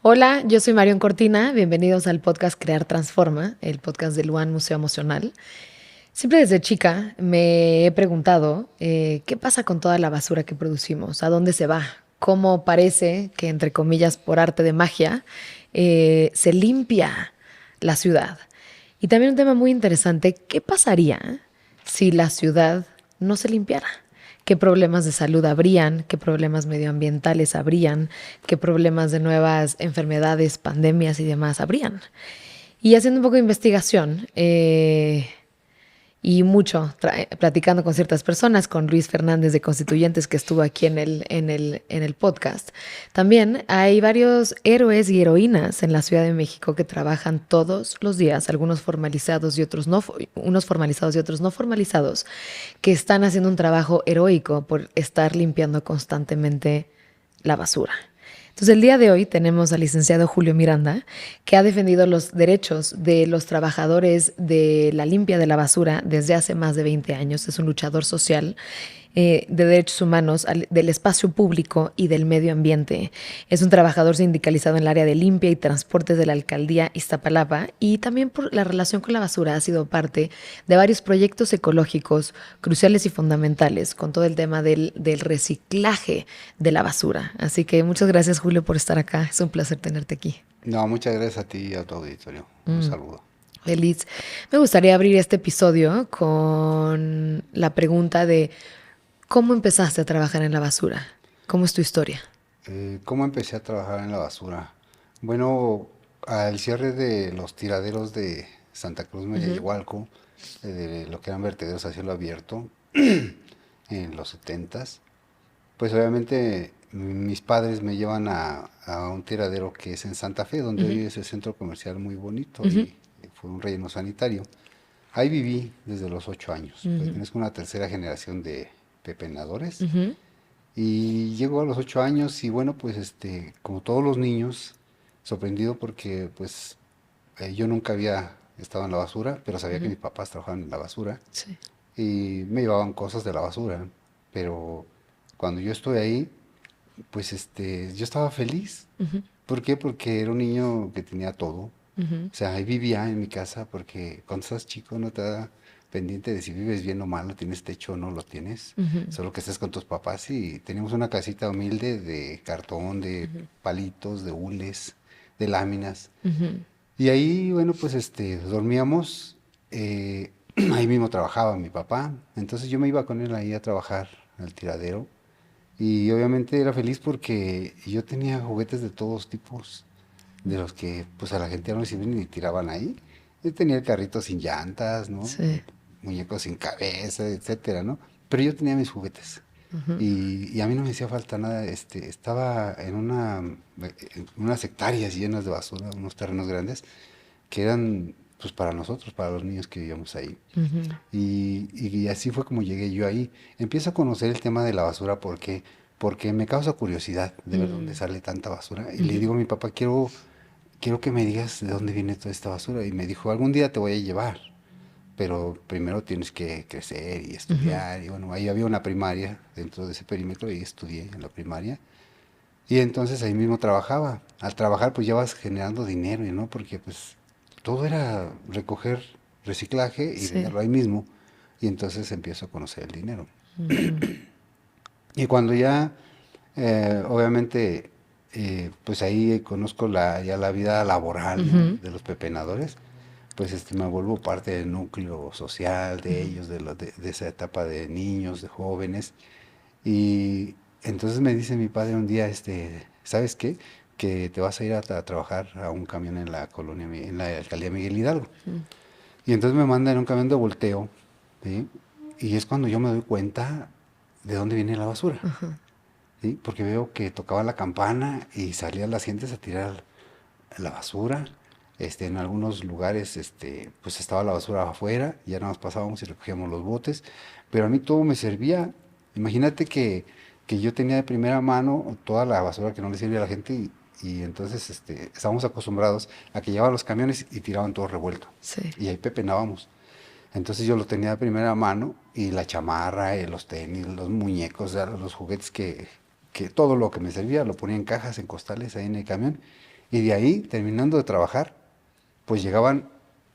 Hola, yo soy Marion Cortina. Bienvenidos al podcast Crear Transforma, el podcast del One Museo Emocional. Siempre desde chica me he preguntado qué pasa con toda la basura que producimos, a dónde se va, cómo parece que, entre comillas, por arte de magia, se limpia la ciudad. Y también un tema muy interesante, ¿qué pasaría si la ciudad no se limpiara? ¿Qué problemas de salud habrían? ¿Qué problemas medioambientales habrían? ¿Qué problemas de nuevas enfermedades, pandemias y demás habrían? Y haciendo un poco de investigación y mucho platicando con ciertas personas, con Luis Fernández de Constituyentes, que estuvo aquí en el podcast. También hay varios héroes y heroínas en la Ciudad de México que trabajan todos los días, algunos formalizados y otros no, unos formalizados y otros no formalizados, que están haciendo un trabajo heroico por estar limpiando constantemente la basura. Entonces, el día de hoy tenemos al licenciado Julio Miranda, que ha defendido los derechos de los trabajadores de la limpia de la basura desde hace más de 20 años. Es un luchador social de derechos humanos, del espacio público y del medio ambiente. Es un trabajador sindicalizado en el área de limpia y transportes de la alcaldía Iztapalapa, y también por la relación con la basura ha sido parte de varios proyectos ecológicos cruciales y fundamentales con todo el tema del reciclaje de la basura. Así que muchas gracias, Julio, por estar acá. Es un placer tenerte aquí. No, muchas gracias a ti y a tu auditorio. Un saludo. Feliz. Me gustaría abrir este episodio con la pregunta de ¿cómo empezaste a trabajar en la basura? ¿Cómo es tu historia? ¿Cómo empecé a trabajar en la basura? Bueno, al cierre de los tiraderos de Santa Cruz Mellehualco, de lo que eran vertederos a cielo abierto, en los setentas, pues obviamente mis padres me llevan a un tiradero que es en Santa Fe, donde hoy es el centro comercial muy bonito y fue un relleno sanitario. Ahí viví desde los 8 años. Pertenezco a una tercera generación de pepenadores. Y llego a los 8 años y bueno, pues como todos los niños, sorprendido porque pues yo nunca había estado en la basura, pero sabía que mis papás trabajaban en la basura Sí. y me llevaban cosas de la basura. Pero cuando yo estuve ahí, pues yo estaba feliz. ¿Por qué? Porque era un niño que tenía todo. O sea, ahí vivía en mi casa porque cuando estás chico no te da pendiente de si vives bien o mal, no tienes techo o no lo tienes, solo que estés con tus papás y teníamos una casita humilde de cartón, de palitos, de hules, de láminas. Y ahí, bueno, pues dormíamos, ahí mismo trabajaba mi papá, entonces yo me iba con él ahí a trabajar al tiradero y obviamente era feliz porque yo tenía juguetes de todos tipos, de los que pues a la gente no les sirven ni tiraban ahí. Yo tenía el carrito sin llantas, ¿no? Sí. Muñecos sin cabeza, etcétera, ¿no? Pero yo tenía mis juguetes. Y a mí no me hacía falta nada. Estaba en unas hectáreas llenas de basura, unos terrenos grandes, que eran pues para nosotros, para los niños que vivíamos ahí. Y así fue como llegué yo ahí. Empiezo a conocer el tema de la basura porque me causa curiosidad de ver dónde sale tanta basura. Y le digo a mi papá, quiero que me digas de dónde viene toda esta basura. Y me dijo, algún día te voy a llevar, pero primero tienes que crecer y estudiar. Y bueno, ahí había una primaria dentro de ese perímetro y estudié en la primaria. Y entonces ahí mismo trabajaba. Al trabajar pues ya vas generando dinero, ¿no? Porque pues todo era recoger reciclaje y Sí. venderlo ahí mismo. Y entonces empiezo a conocer el dinero. Y cuando ya, obviamente, pues ahí conozco ya la vida laboral, ¿no? De los pepenadores, pues me vuelvo parte del núcleo social de ellos, de esa etapa de niños, de jóvenes. Y entonces me dice mi padre un día, ¿sabes qué? Que te vas a ir a trabajar a un camión en la colonia, en la alcaldía Miguel Hidalgo. Y entonces me manda en un camión de volteo, ¿sí? Y es cuando yo me doy cuenta de dónde viene la basura, ¿sí? Porque veo que tocaba la campana y salían las gentes a tirar la basura. En algunos lugares, pues estaba la basura afuera, ya nada más pasábamos y recogíamos los botes, pero a mí todo me servía. Imagínate que yo tenía de primera mano toda la basura que no le sirve a la gente y entonces estábamos acostumbrados a que llevaban los camiones y tiraban todo revuelto. Sí. Y ahí pepenábamos. Entonces yo lo tenía de primera mano y la chamarra, los tenis, los muñecos, los juguetes que todo lo que me servía lo ponía en cajas, en costales ahí en el camión Y de ahí, terminando de trabajar, pues llegaban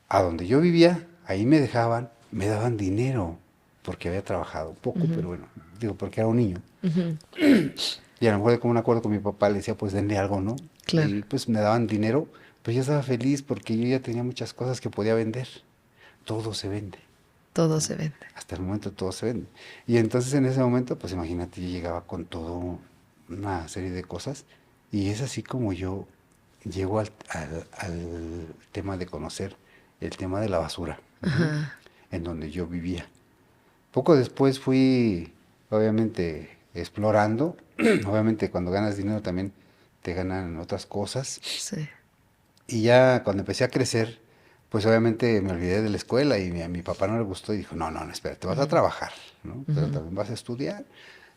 a donde yo vivía, ahí me dejaban, me daban dinero, porque había trabajado poco, pero bueno, digo, porque era un niño. Ujú. Y a lo mejor, como un acuerdo con mi papá, le decía, pues denle algo, ¿no? Claro, Y pues me daban dinero, pues yo estaba feliz porque yo ya tenía muchas cosas que podía vender. Todo se vende, todo ¿no? se vende. Hasta el momento todo se vende. Y entonces en ese momento, pues imagínate, yo llegaba con todo una serie de cosas y es así como yo llego al tema de conocer el tema de la basura, ujú, Ajá, en donde yo vivía. Poco después fui, obviamente, explorando. Obviamente, cuando ganas dinero también te ganan otras cosas. sí. Y ya cuando empecé a crecer, pues obviamente me olvidé de la escuela y a mi papá no le gustó y dijo, no, no, no, espera, te vas a Ujú, trabajar, ¿no? Pero ujú, también vas a estudiar.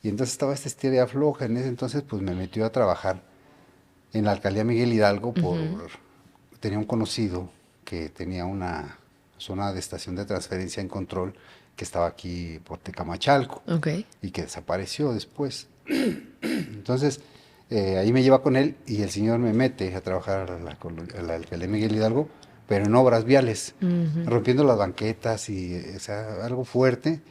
Y entonces estaba esta estira floja. En ese entonces, pues me metió a trabajar en la alcaldía Miguel Hidalgo ujú. tenía un conocido que tenía una zona de estación de transferencia en control que estaba aquí por Tecamachalco Ok. y que desapareció después. Entonces, ahí me lleva con él y el señor me mete a trabajar a la alcaldía Miguel Hidalgo, pero en obras viales, Ujú, rompiendo las banquetas y, o sea, algo fuerte,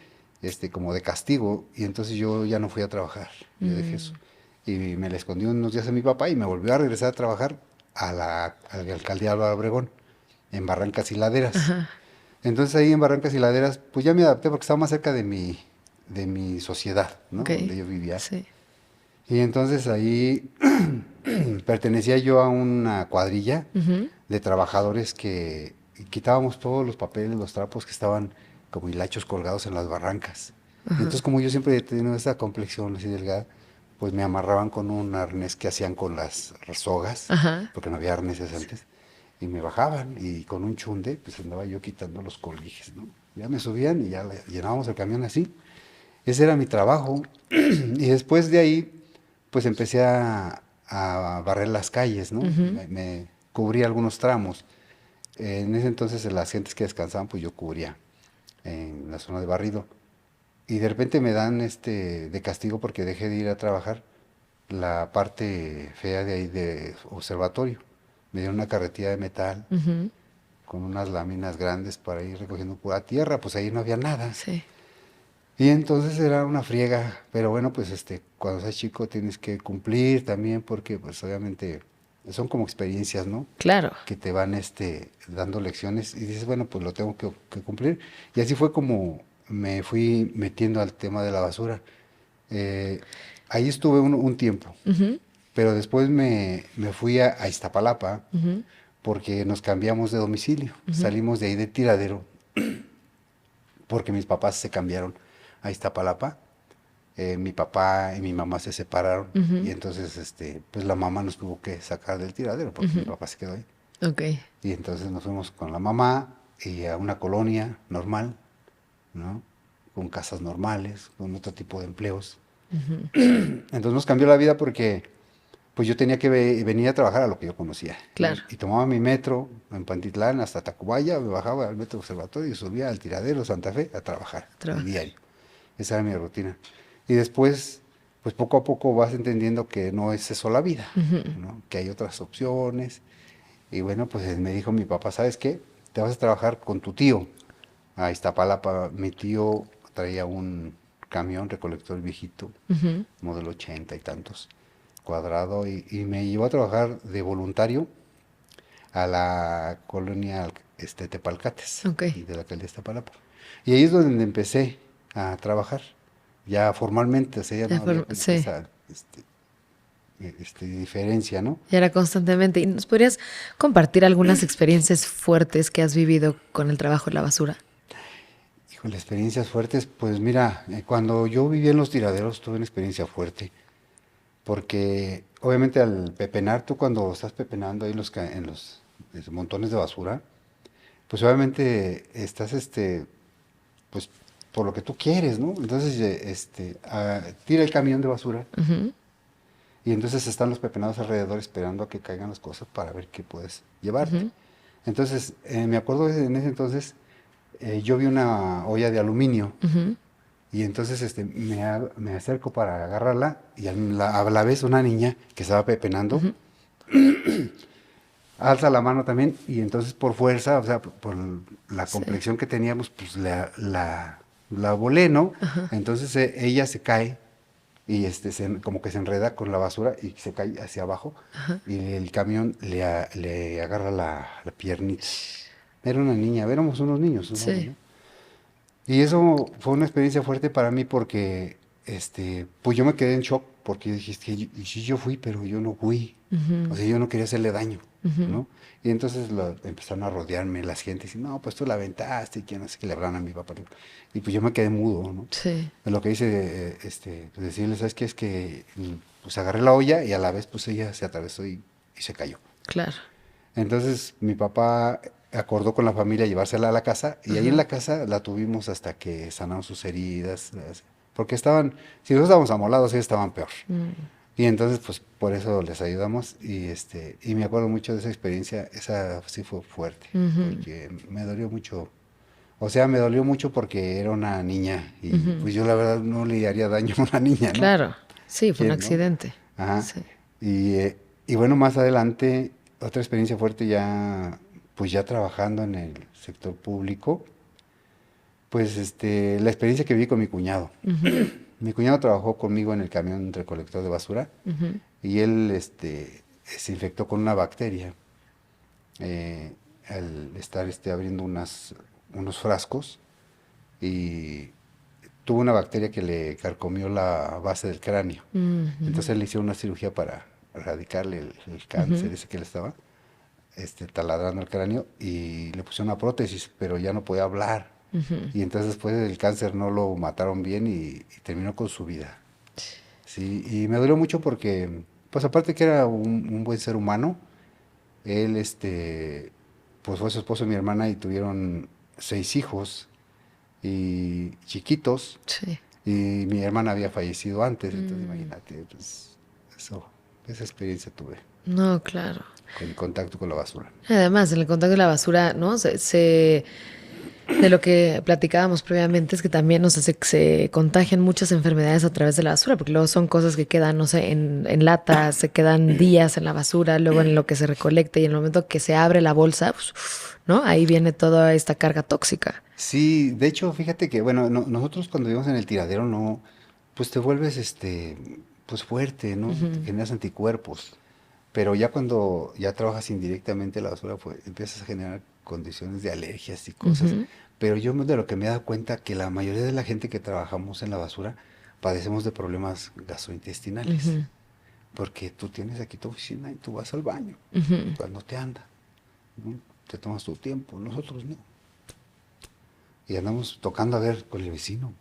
como de castigo. Y entonces yo ya no fui a trabajar, yo dejé eso. mm, Y me le escondí unos días a mi papá y me volvió a regresar a trabajar a la alcaldía Álvaro Obregón, en Barrancas y Laderas. ajá, Entonces ahí en Barrancas y Laderas, pues ya me adapté porque estaba más cerca de mi sociedad, ¿no? ok. Donde yo vivía. Sí. Y entonces ahí pertenecía yo a una cuadrilla Ujú, de trabajadores que quitábamos todos los papeles, los trapos que estaban como hilachos colgados en las barrancas. Y ajá, entonces como yo siempre he tenido esa complexión así delgada, pues me amarraban con un arnés que hacían con las sogas, ajá. porque no había arneses antes, y me bajaban y con un chunde pues andaba yo quitando los colijes, ¿no? Ya me subían y ya llenábamos el camión así. Ese era mi trabajo. Y después de ahí, pues empecé a barrer las calles, ¿no? Ujú, Me cubrí algunos tramos. En ese entonces, las gentes que descansaban, pues yo cubría en la zona de barrido. Y de repente me dan de castigo porque dejé de ir a trabajar la parte fea de ahí de observatorio. Me dieron una carretilla de metal ujú, con unas láminas grandes para ir recogiendo pura tierra, pues ahí no había nada. sí. Y entonces era una friega, pero bueno, pues cuando seas chico tienes que cumplir también porque pues obviamente son como experiencias, ¿no? Claro. Que te van dando lecciones y dices, bueno, pues lo tengo que cumplir. Y así fue como me fui metiendo al tema de la basura. Eh, Ahí estuve un tiempo, Ujú, pero después me fui a Iztapalapa ujú, porque nos cambiamos de domicilio. ujú, Salimos de ahí de Tiradero porque mis papás se cambiaron a Iztapalapa. Mi papá y mi mamá se separaron y ujú, entonces pues la mamá nos tuvo que sacar del tiradero porque mi ujú. papá se quedó ahí. Ok. Y entonces nos fuimos con la mamá y a una colonia normal, ¿no? Con casas normales, con otro tipo de empleos. Ujú, Entonces nos cambió la vida porque pues yo tenía que venir a trabajar a lo que yo conocía. claro. Y tomaba mi metro en Pantitlán hasta Tacubaya, me bajaba al metro observatorio y subía al tiradero Santa Fe a trabajar, mi Trabajar. diario. Esa era mi rutina. Y después, pues poco a poco vas entendiendo que no es eso la vida, Ujú, ¿no? Que hay otras opciones. Y bueno, pues me dijo mi papá, ¿sabes qué? Te vas a trabajar con tu tío a Iztapalapa. Mi tío traía un camión recolector viejito, ujú, modelo 80 y tantos, cuadrado, y me llevó a trabajar de voluntario a la colonia Tepalcates, ok. de la alcaldía de Iztapalapa. Y ahí es donde empecé a trabajar, ya formalmente, o sea, ya De no había forma, como que sí. esa diferencia, ¿no? Y era constantemente. ¿Y nos podrías compartir algunas experiencias fuertes que has vivido con el trabajo en la basura? Híjole, experiencias fuertes, pues mira, cuando yo vivía en los tiraderos tuve una experiencia fuerte, porque obviamente al pepenar, tú cuando estás pepenando ahí en los montones de basura, pues obviamente estás, pues por lo que tú quieres, ¿no? Entonces, tira el camión de basura Ujú, y entonces están los pepenados alrededor esperando a que caigan las cosas para ver qué puedes llevarte. ujú, Entonces, me acuerdo en ese entonces, yo vi una olla de aluminio ujú, y entonces me acerco para agarrarla y a la vez una niña que estaba pepenando, ujú. alza la mano también y entonces por fuerza, o sea, por la Sí. complexión que teníamos, pues la volé, ¿no? Ajá. Entonces ella se cae y como que se enreda con la basura y se cae hacia abajo y el camión le agarra la piernita. Era una niña, éramos unos niños, supongo, Sí. ¿no? Y eso fue una experiencia fuerte para mí porque, pues yo me quedé en shock porque yo dije, es que y sí yo fui, pero yo no fui. O Ujú, sea, yo no quería hacerle daño, ujú. ¿no? Y entonces empezaron a rodearme las gentes y no, pues tú la aventaste y que no sé qué le hablaron a mi papá. Y pues yo me quedé mudo, ¿no? Sí, Lo que hice, pues decirles, ¿sabes qué? Es que pues agarré la olla y a la vez pues ella se atravesó y se cayó. claro. Entonces mi papá acordó con la familia llevársela a la casa y ahí en Ajá. la casa la tuvimos hasta que sanaron sus heridas, porque estaban, si nosotros estábamos amolados, ellos estaban peor. Mm, Y entonces pues por eso les ayudamos y me acuerdo mucho de esa experiencia, esa sí fue fuerte, ujú, porque me dolió mucho. O sea, me dolió mucho porque era una niña y ujú. pues yo la verdad no le haría daño a una niña, ¿no? Claro. Sí, fue un ¿Quién, no? accidente. Ajá. Sí. Y bueno, más adelante, otra experiencia fuerte ya, pues ya trabajando en el sector público, pues la experiencia que viví con mi cuñado. Ujú, Mi cuñado trabajó conmigo en el camión recolector de basura ujú. y él se infectó con una bacteria eh, al estar abriendo unos frascos y tuvo una bacteria que le carcomió la base del cráneo. Mm, ujú, Entonces le hicieron una cirugía para erradicarle el ujú, cáncer ese que le estaba taladrando el cráneo y le pusieron una prótesis, pero ya no podía hablar. ujú. Y entonces después del cáncer no lo mataron bien y terminó con su vida. Sí, y me dolió mucho porque, pues aparte que era un buen ser humano, él, pues fue su esposo de mi hermana y tuvieron 6 hijos y chiquitos Sí. y mi hermana había fallecido antes, entonces Mm, imagínate, pues eso, esa experiencia tuve no, claro. con el contacto con la basura. Además, en el contacto de la basura, ¿no? De lo que platicábamos previamente es que también, o sea, se contagian muchas enfermedades a través de la basura, porque luego son cosas que quedan, no sé, en latas, se quedan días en la basura, luego en lo que se recolecta y en el momento que se abre la bolsa, pues, ¿no? Ahí viene toda esta carga tóxica. Sí, de hecho, fíjate que, bueno, nosotros cuando vivimos en el tiradero, no, pues te vuelves, pues fuerte, ¿no? Te Ujú, generas anticuerpos. Pero ya cuando ya trabajas indirectamente la basura, pues empiezas a generar condiciones de alergias y cosas. ujú, Pero yo de lo que me he dado cuenta que la mayoría de la gente que trabajamos en la basura padecemos de problemas gastrointestinales. ujú, Porque tú tienes aquí tu oficina y tú vas al baño ujú. cuando te anda, ¿no? Te tomas tu tiempo, nosotros no. Y andamos tocando a ver con el vecino,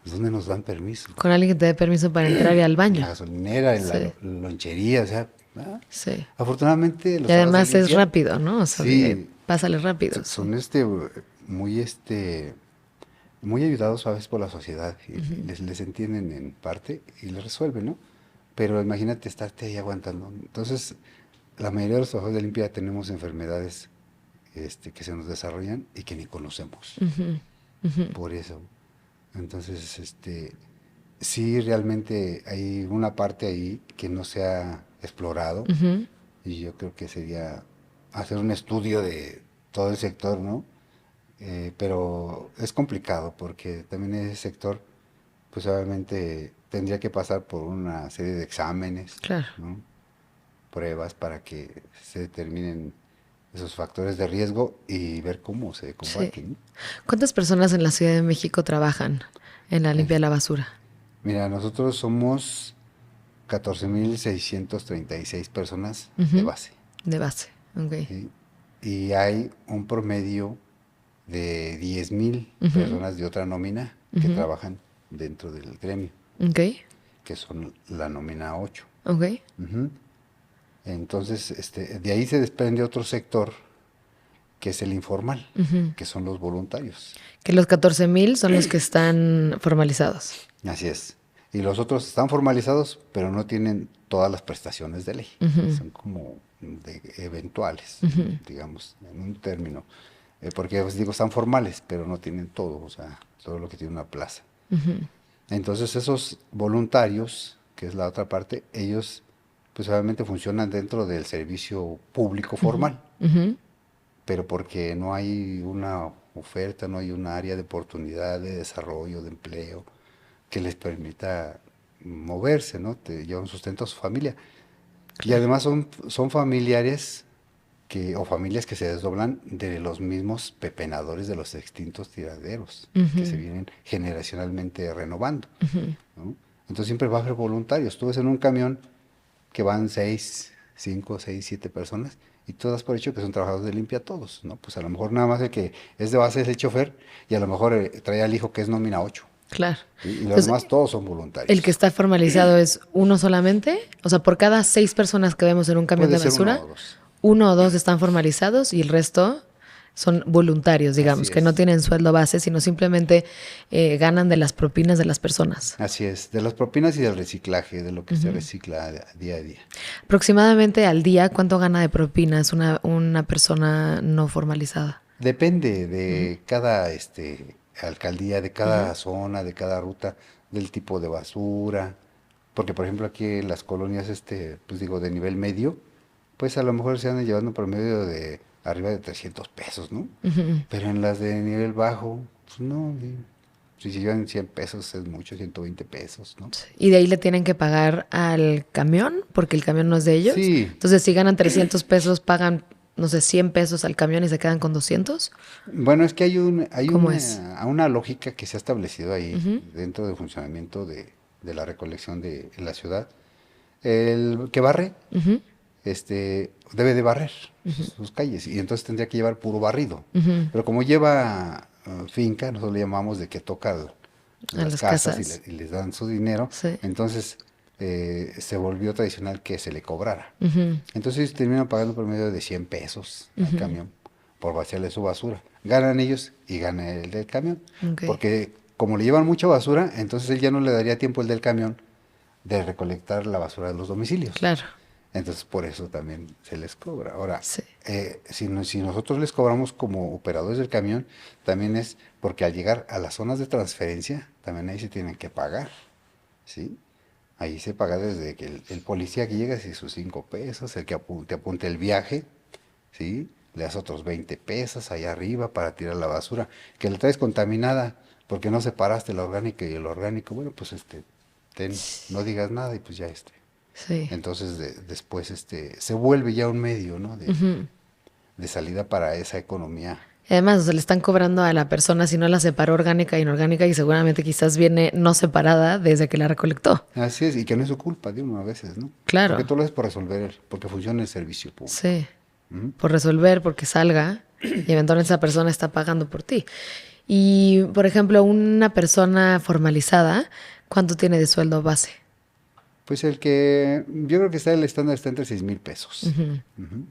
¿dónde nos dan permiso? Con alguien que te dé permiso para entrar y al En la baño. gasolinera, en la Sí, lonchería, o sea, ¿ah? sí. Afortunadamente Y los aros de además es limpia, rápido, ¿no? O sea, sí, pásale rápido, sí. son muy muy ayudados a veces por la sociedad y Ujú, les entienden en parte y les resuelven, ¿no? Pero imagínate estarte ahí aguantando. Entonces, la mayoría de los trabajadores de limpia tenemos enfermedades que se nos desarrollan y que ni conocemos. ujú, ujú, Por eso. Entonces, sí, realmente hay una parte ahí que no se ha explorado ujú. y yo creo que sería hacer un estudio de todo el sector, ¿no? Pero es complicado porque también ese sector, pues obviamente tendría que pasar por una serie de exámenes, Claro. ¿no? Pruebas para que se determinen esos factores de riesgo y ver cómo se Sí. combaten, ¿no? ¿Cuántas personas en la Ciudad de México trabajan en la limpia de la basura? Mira, nosotros somos 14.636 personas de Ujú, base, de base. Ok. ¿sí? Y hay un promedio de 10.000 Ujú, personas de otra nómina que ujú. trabajan dentro del gremio, Ok. que son la nómina 8. Ok. Ujú. Entonces, de ahí se desprende otro sector que es el informal, Ujú. que son los voluntarios. Que los 14,000 son los que están formalizados. Así es. Y los otros están formalizados, pero no tienen todas las prestaciones de ley. Ujú, Son como eventuales, ujú, digamos, en un término. Porque, pues, digo, están formales, pero no tienen todo, o sea, todo lo que tiene una plaza. ujú. Entonces, esos voluntarios, que es la otra parte, ellos pues obviamente funcionan dentro del servicio público formal, Ujú. pero porque no hay una oferta, no hay un área de oportunidad, de desarrollo, de empleo, que les permita moverse, ¿no? Te llevan sustento a su familia. Y Claro. además son familiares o familias que se desdoblan de los mismos pepenadores de los extintos tiraderos, que se Ujú, vienen generacionalmente renovando, ujú. ¿no? Entonces siempre va a haber voluntarios. Tú ves en un camión que van 5, 6, 7 personas y tú das por hecho que son trabajadores de limpia todos, ¿no? Pues a lo mejor nada más el que es de base es el chofer y a lo mejor trae al hijo que es nómina 8, Claro. ¿sí? Y los Entonces, demás todos son el que voluntarios. está formalizado es uno solamente. O sea, por cada 6 personas que vemos en un camión Puede de ser uno basura, o dos. 1 o 2 están formalizados y el resto son voluntarios, digamos, Así que no es. tienen sueldo base, sino simplemente ganan de las propinas de las personas. Así es, de las propinas y del reciclaje, de lo que se recicla día a día. Aproximadamente al día, ¿cuánto gana de propinas una persona no formalizada? Depende de cada alcaldía, de Ujú. cada zona, de cada ruta, del tipo de basura. Porque, por ejemplo, aquí en las colonias, pues digo, de nivel medio, pues a lo mejor se andan llevando promedio de arriba de 300 pesos, ¿no? Ujú. Pero en las de nivel bajo, pues no, si se llevan 100 pesos es mucho, 120 pesos, ¿no? Sí. Y de ahí le tienen que pagar al camión, porque el camión no es de ellos. Sí, Entonces, si ganan 300 pesos, pagan, no sé, 100 pesos al camión y se quedan con 200. bueno, es que hay ¿Cómo es? una lógica que se ha establecido ahí Ujú, dentro del funcionamiento de la recolección en la ciudad. El que barre, ujú, debe de barrer ujú, sus calles y entonces tendría que llevar puro barrido. ujú. Pero como lleva finca, nosotros le llamamos de que toca A las las casas casas. y les dan su dinero, Sí. entonces se volvió tradicional que se le cobrara. Ujú, Entonces ellos terminan pagando por medio de 100 pesos al ujú. camión por vaciarle su basura. Ganan ellos y gana el del camión. Ok. Porque como le llevan mucha basura, entonces él ya no le daría tiempo el del camión de recolectar la basura de los domicilios. Claro. Entonces por eso también se les cobra. Ahora, Sí. si nosotros les cobramos como operadores del camión, también es porque al llegar a las zonas de transferencia, también ahí se tienen que pagar, ¿sí? Ahí se paga desde que el policía que llega, si sus 5 pesos, el que apunte el viaje, ¿sí? Le das otros 20 pesos allá arriba para tirar la basura, que la traes contaminada porque no separaste la orgánica y el orgánico, bueno, pues no digas nada y pues ya Sí. entonces después se vuelve ya un medio, ¿no? Ujú. De salida para esa economía. Y además, o sea, le están cobrando a la persona si no la separó orgánica e inorgánica y seguramente quizás viene no separada desde que la recolectó. Así es, y que no es su culpa de uno a veces, ¿no? Porque Claro. todo lo es por resolver, porque funciona el servicio público. Sí. Ujú. Por resolver, porque salga y eventualmente esa persona está pagando por ti. Y, por ejemplo, una persona formalizada, ¿cuánto tiene de sueldo base? Pues yo creo que el estándar está entre 6,000 pesos. Ujú. Ujú.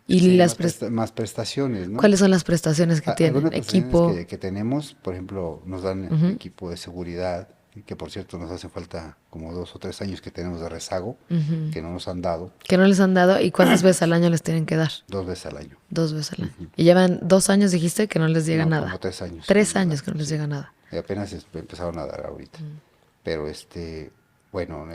Y Sí, las más prestaciones, ¿no? ¿cuáles son las prestaciones que tienen? Algunas prestaciones Equipo. que tenemos, por ejemplo, nos dan Ujú, equipo de seguridad, y que por cierto nos hace falta como 2 o 3 años que tenemos de rezago, ujú. que no nos han dado Que no les han dado y cuántas veces al año les tienen que dar. 2 veces al año. 2 veces al año. Y llevan 2 años, dijiste, que no les llega No, como nada. 3 años que no 3 años nos que dan, no les sí. llega nada. Y apenas empezaron a dar ahorita. Pero bueno,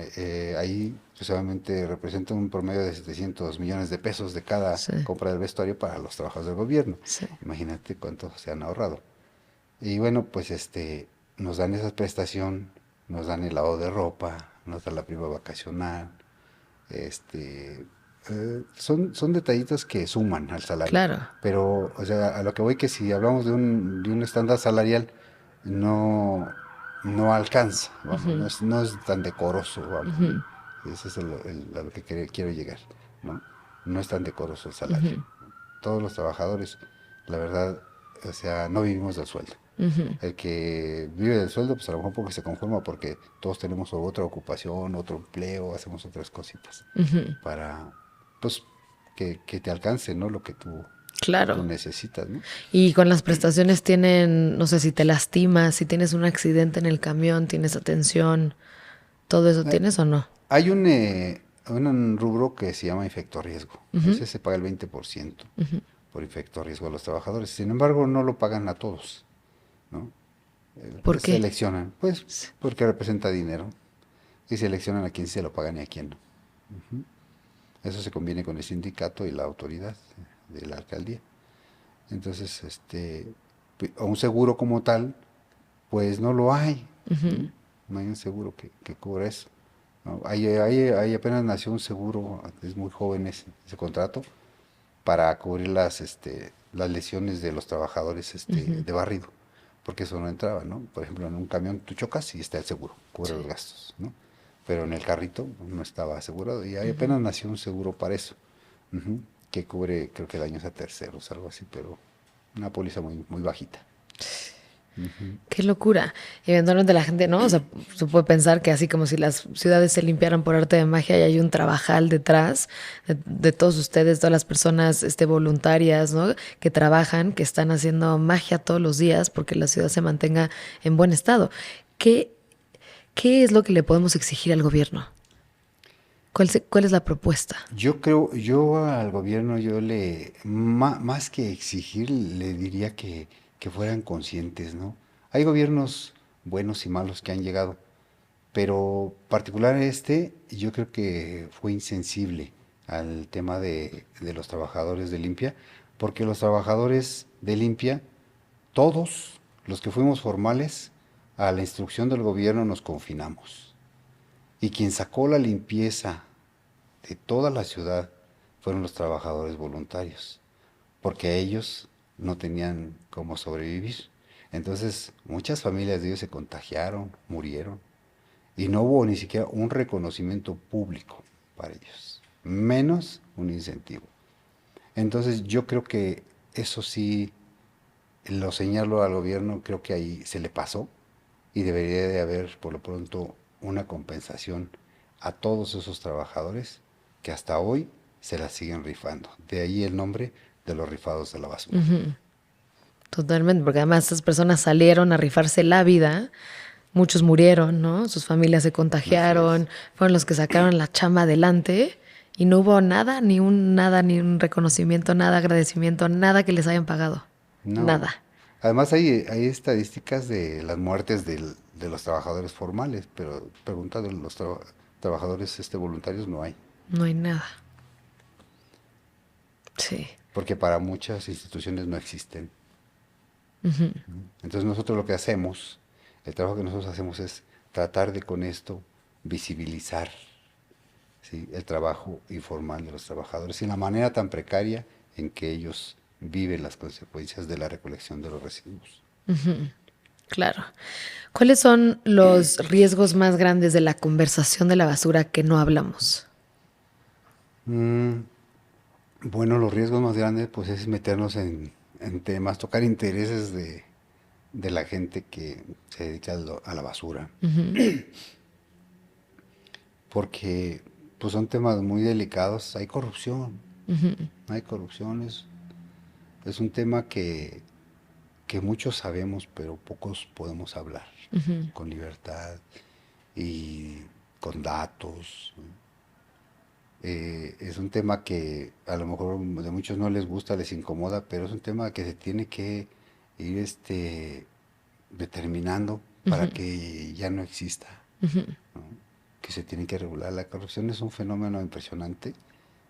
ahí pues obviamente representa un promedio de 700 millones de pesos de cada Sí, compra del vestuario para los trabajadores del gobierno. sí. Imagínate cuánto se han ahorrado. Y bueno, pues nos dan esa prestación, nos dan el lavado de ropa, nos dan la prima vacacional, son detallitos que suman al salario. Claro. Pero, o sea, a lo que voy que si hablamos de un estándar salarial, no, no alcanza, vamos, no es tan decoroso, vamos. Ese es a lo que quiero llegar, ¿no? No es tan decoroso el salario. Todos los trabajadores, la verdad, o sea, no vivimos del sueldo. El que vive del sueldo, pues a lo mejor porque se conforma, porque todos tenemos otra ocupación, otro empleo, hacemos otras cositas para, pues, que te alcance, ¿no? Lo que tú Claro. necesitas, ¿no? Y con las prestaciones tienen, no sé si te lastimas, si tienes un accidente en el camión, tienes atención, ¿todo eso Eh, tienes o no? Hay un rubro que se llama infecto riesgo. Ese se paga el 20% por infecto riesgo a los trabajadores. Sin embargo, no lo pagan a todos, ¿no? ¿Por qué? Seleccionan, pues, porque representa dinero. Y seleccionan a quién se lo pagan y a quién no. Eso se conviene con el sindicato y la autoridad de la alcaldía. Entonces, un seguro como tal, pues no lo hay. ¿Mm? No hay un seguro que cubra eso. ¿No? Ahí apenas nació un seguro, es muy joven ese contrato, para cubrir las lesiones de los trabajadores de barrido, porque eso no entraba, ¿no? Por ejemplo, en un camión tú chocas y está el seguro, cubre los Sí. gastos, ¿no? Pero en el carrito no estaba asegurado y ahí apenas nació un seguro para eso, ujú, que cubre, creo que daños a terceros, algo así, pero una póliza muy, muy bajita. Ujú. Qué locura. Y eventualmente la gente, ¿no? O sea, se puede pensar que así como si las ciudades se limpiaran por arte de magia y hay un trabajal detrás de todos ustedes, todas las personas voluntarias, ¿no? Que trabajan, que están haciendo magia todos los días porque la ciudad se mantenga en buen estado. ¿Qué, qué es lo que le podemos exigir al gobierno? ¿Cuál es la propuesta? Yo al gobierno, más que exigir, le diría que fueran conscientes, ¿no? Hay gobiernos buenos y malos que han llegado, pero particular yo creo que fue insensible al tema de los trabajadores de limpia, porque los trabajadores de limpia, todos los que fuimos formales, a la instrucción del gobierno nos confinamos. Y quien sacó la limpieza de toda la ciudad fueron los trabajadores voluntarios, porque ellos no tenían cómo sobrevivir. Entonces, muchas familias de ellos se contagiaron, murieron, y no hubo ni siquiera un reconocimiento público para ellos, menos un incentivo. Entonces, yo creo que eso sí lo señalo al gobierno, creo que ahí se le pasó y debería de haber por lo pronto una compensación a todos esos trabajadores que hasta hoy se la siguen rifando. De ahí el nombre de los rifados de la basura. Totalmente, porque además estas personas salieron a rifarse la vida, muchos murieron, ¿no? Sus familias se Así es. contagiaron, fueron los que sacaron la chamba adelante y no hubo nada, ni un reconocimiento, nada, agradecimiento, nada que les hayan pagado. No. Nada. Además hay estadísticas de las muertes de los trabajadores formales, pero pregunta de los trabajadores voluntarios no hay. No hay nada. Sí. Porque para muchas instituciones no existen. Entonces nosotros lo que hacemos, el trabajo que nosotros hacemos es tratar de con esto visibilizar, ¿sí?, el trabajo informal de los trabajadores y la manera tan precaria en que ellos viven las consecuencias de la recolección de los residuos. Claro. ¿Cuáles son los riesgos más grandes de la conversación de la basura que no hablamos? Mm, bueno, los riesgos más grandes pues es meternos en temas, tocar intereses de la gente que se dedica a la basura, porque pues son temas muy delicados, hay corrupción, es un tema que muchos sabemos, pero pocos podemos hablar con libertad y con datos. Es un tema que a lo mejor de muchos no les gusta, les incomoda, pero es un tema que se tiene que ir determinando para que ya no exista, ¿no? Que se tiene que regular. La corrupción es un fenómeno impresionante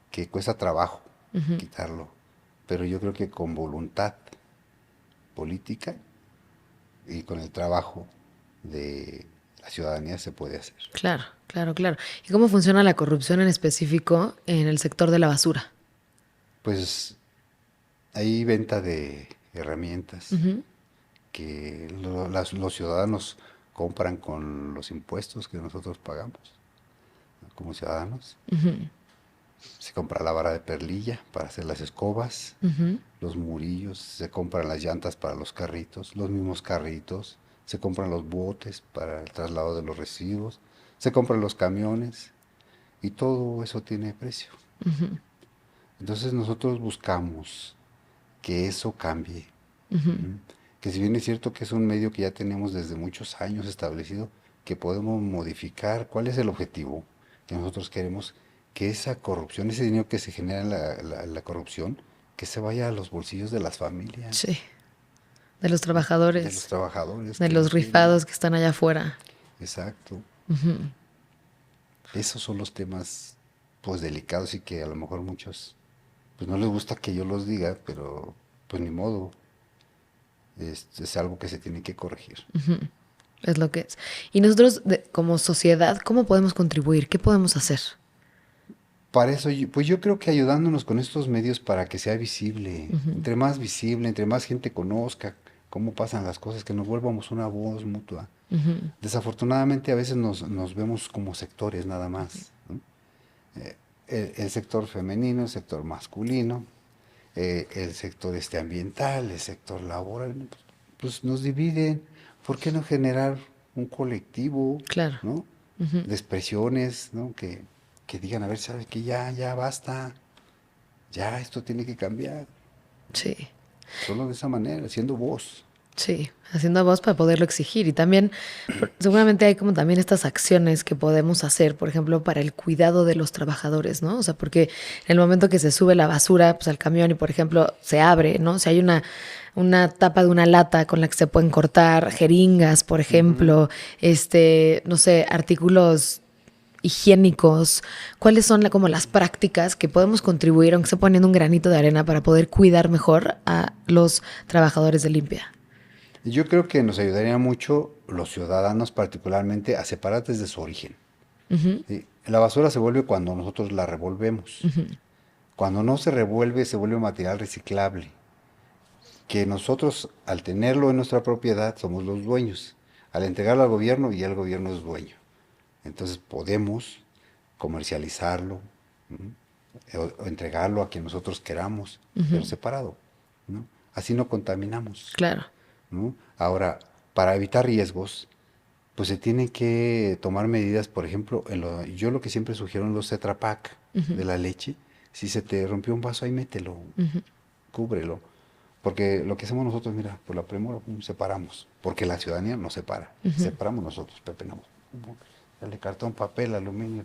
que cuesta trabajo quitarlo, pero yo creo que con voluntad política y con el trabajo de la ciudadanía se puede hacer. Claro, claro, claro. ¿Y cómo funciona la corrupción en específico en el sector de la basura? Pues hay venta de herramientas que los ciudadanos compran con los impuestos que nosotros pagamos, ¿no?, como ciudadanos. Se compra la vara de perlilla para hacer las escobas, los murillos, se compran las llantas para los carritos, los mismos carritos, se compran los botes para el traslado de los residuos, se compran los camiones y todo eso tiene precio. Entonces nosotros buscamos que eso cambie. Que si bien es cierto que es un medio que ya tenemos desde muchos años establecido, que podemos modificar, ¿cuál es el objetivo? Que nosotros queremos que esa corrupción, ese dinero que se genera en la corrupción, que se vaya a los bolsillos de las Sí, familias, de los de los trabajadores, trabajadores de que no los tienen. rifados que están allá afuera. Exacto. Esos son los temas pues delicados y que a lo mejor muchos pues no les gusta que yo los diga, pero pues ni modo, es algo que se tiene que corregir. Es lo que es. Y nosotros, como sociedad, ¿cómo podemos contribuir? ¿Qué podemos hacer? Para eso, pues yo creo que ayudándonos con estos medios para que sea visible, entre más visible, entre más gente conozca cómo pasan las cosas, que nos volvamos una voz mutua. Desafortunadamente a veces nos vemos como sectores nada más, ¿no? El sector femenino, el sector masculino, el sector ambiental, el sector laboral, pues nos dividen. ¿Por qué no generar un colectivo, Claro. ¿no? De expresiones, ¿no? Que digan, a ver, ¿sabes qué? Ya basta, ya esto tiene que cambiar. Sí. Solo de esa manera, siendo voz. Sí, haciendo voz para poderlo exigir. Y también, seguramente hay como también estas acciones que podemos hacer, por ejemplo, para el cuidado de los trabajadores, ¿no? O sea, porque en el momento que se sube la basura, pues al camión y, por ejemplo, se abre, ¿no? O sea, hay una tapa de una lata con la que se pueden cortar jeringas, por ejemplo, no sé, artículos higiénicos. ¿Cuáles son como las prácticas que podemos contribuir, aunque sea poniendo un granito de arena, para poder cuidar mejor a los trabajadores de limpia? Yo creo que nos ayudaría mucho los ciudadanos particularmente a separar desde su origen. ¿Sí? La basura se vuelve cuando nosotros la revolvemos. Cuando no se revuelve se vuelve material reciclable, que nosotros al tenerlo en nuestra propiedad somos los dueños. Al entregarlo al gobierno ya el gobierno es dueño. Entonces podemos comercializarlo, o entregarlo a quien nosotros queramos, pero separado, ¿no? Así no contaminamos. Claro. ¿No? Ahora, para evitar riesgos, pues se tienen que tomar medidas, por ejemplo, yo lo que siempre sugiero en los Tetra Pak de la leche, si se te rompió un vaso ahí mételo, cúbrelo, porque lo que hacemos nosotros, mira, por la premura separamos, porque la ciudadanía no separa, separamos nosotros, pepenamos, dale cartón, papel, aluminio,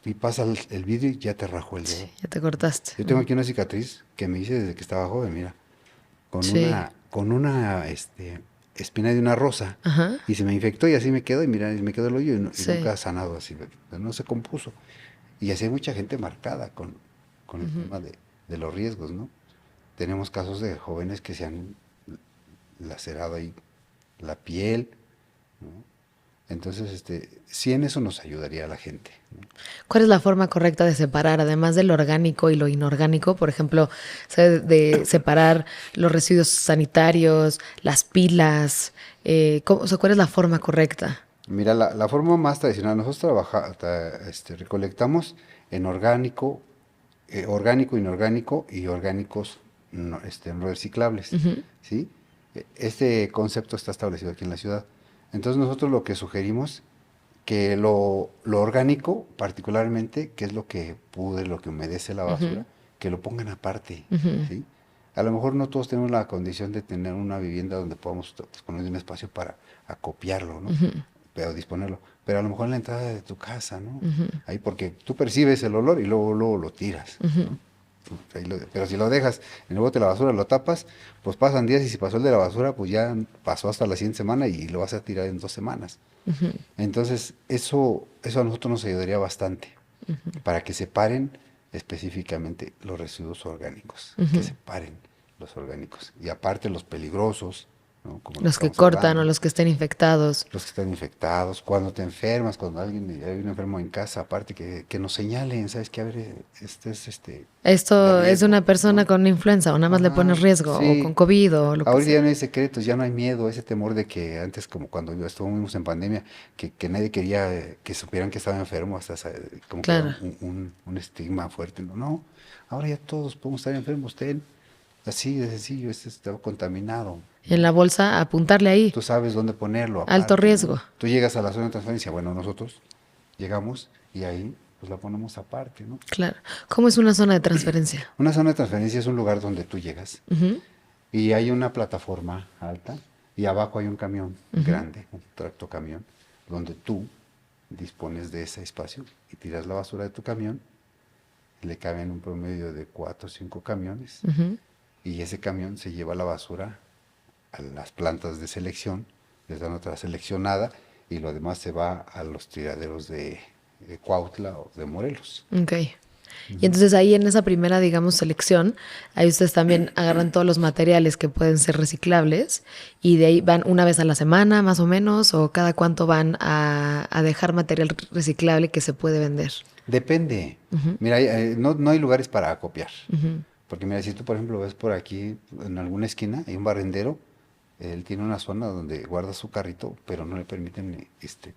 y pasa el vidrio y ya te rajó el dedo. Sí, ya te cortaste. Yo tengo aquí una cicatriz que me hice desde que estaba joven, mira, con Sí. una espina de una rosa. Ajá. Y se me infectó y así me quedó, y mira, y me quedó el hoyo y Sí. nunca ha sanado así, no se compuso. Y así hay mucha gente marcada con el tema de los riesgos, ¿no? Tenemos casos de jóvenes que se han lacerado ahí la piel, ¿no? Entonces, sí en eso nos ayudaría a la gente, ¿no? ¿Cuál es la forma correcta de separar, además del orgánico y lo inorgánico? Por ejemplo, ¿sabes? De separar los residuos sanitarios, las pilas. O sea, ¿cuál es la forma correcta? Mira, la forma más tradicional, nosotros recolectamos en orgánico, orgánico, inorgánico y orgánicos no reciclables, ¿sí? Este concepto está establecido aquí en la ciudad. Entonces nosotros lo que sugerimos, que lo orgánico particularmente, que es lo que pudre, lo que humedece la basura, que lo pongan aparte, ¿sí? A lo mejor no todos tenemos la condición de tener una vivienda donde podamos disponer de un espacio para acopiarlo, ¿no? Pero disponerlo. Pero a lo mejor en la entrada de tu casa, ¿no? Ahí porque tú percibes el olor y luego lo tiras, ¿no? Pero si lo dejas en el bote de la basura, lo tapas, pues pasan días y si pasó el de la basura, pues ya pasó hasta la siguiente semana y lo vas a tirar en 2 semanas. Entonces, eso a nosotros nos ayudaría bastante para que separen específicamente los residuos orgánicos, que separen los orgánicos. Y aparte los peligrosos, ¿no? Como Los que estamos cortan hablando, o los que estén infectados. los que están infectados, cuando te enfermas, cuando hay un enfermo en casa, aparte que nos señalen, ¿sabes qué? A ver, Esto de es riesgo, una persona ¿no? con influenza o nada más le Ajá, pones riesgo o sí. con COVID o lo que Ahorita ya sea. no hay secretos, ya no hay miedo, ese temor de que antes, como cuando estuvimos en pandemia, que nadie quería que supieran que estaba enfermo, hasta como que Claro. era un estigma fuerte. No, no, ahora ya todos podemos estar enfermos, así de sencillo, está contaminado, En ¿no? la bolsa, apuntarle ahí. Tú sabes dónde ponerlo Alto aparte, ¿no? riesgo. Tú llegas a la zona de transferencia, bueno, nosotros llegamos y ahí pues la ponemos aparte, ¿no? Claro. ¿Cómo es una zona de transferencia? Una zona de transferencia es un lugar donde tú llegas Ujú. y hay una plataforma alta y abajo hay un camión grande, un tractocamión, donde tú dispones de ese espacio y tiras la basura de tu camión, le caben un promedio de 4 o 5 camiones y ese camión se lleva la basura a las plantas de selección, les dan otra seleccionada y lo demás se va a los tiraderos de Cuautla o de Morelos. Ok. Y entonces ahí en esa primera, digamos, selección, ahí ustedes también agarran todos los materiales que pueden ser reciclables y de ahí van una vez a la semana más o menos o cada cuánto van a dejar material reciclable que se puede vender. Depende. Mira, no hay lugares para acopiar. Porque mira, si tú por ejemplo ves por aquí en alguna esquina, hay un barrendero, él tiene una zona donde guarda su carrito, pero no le permiten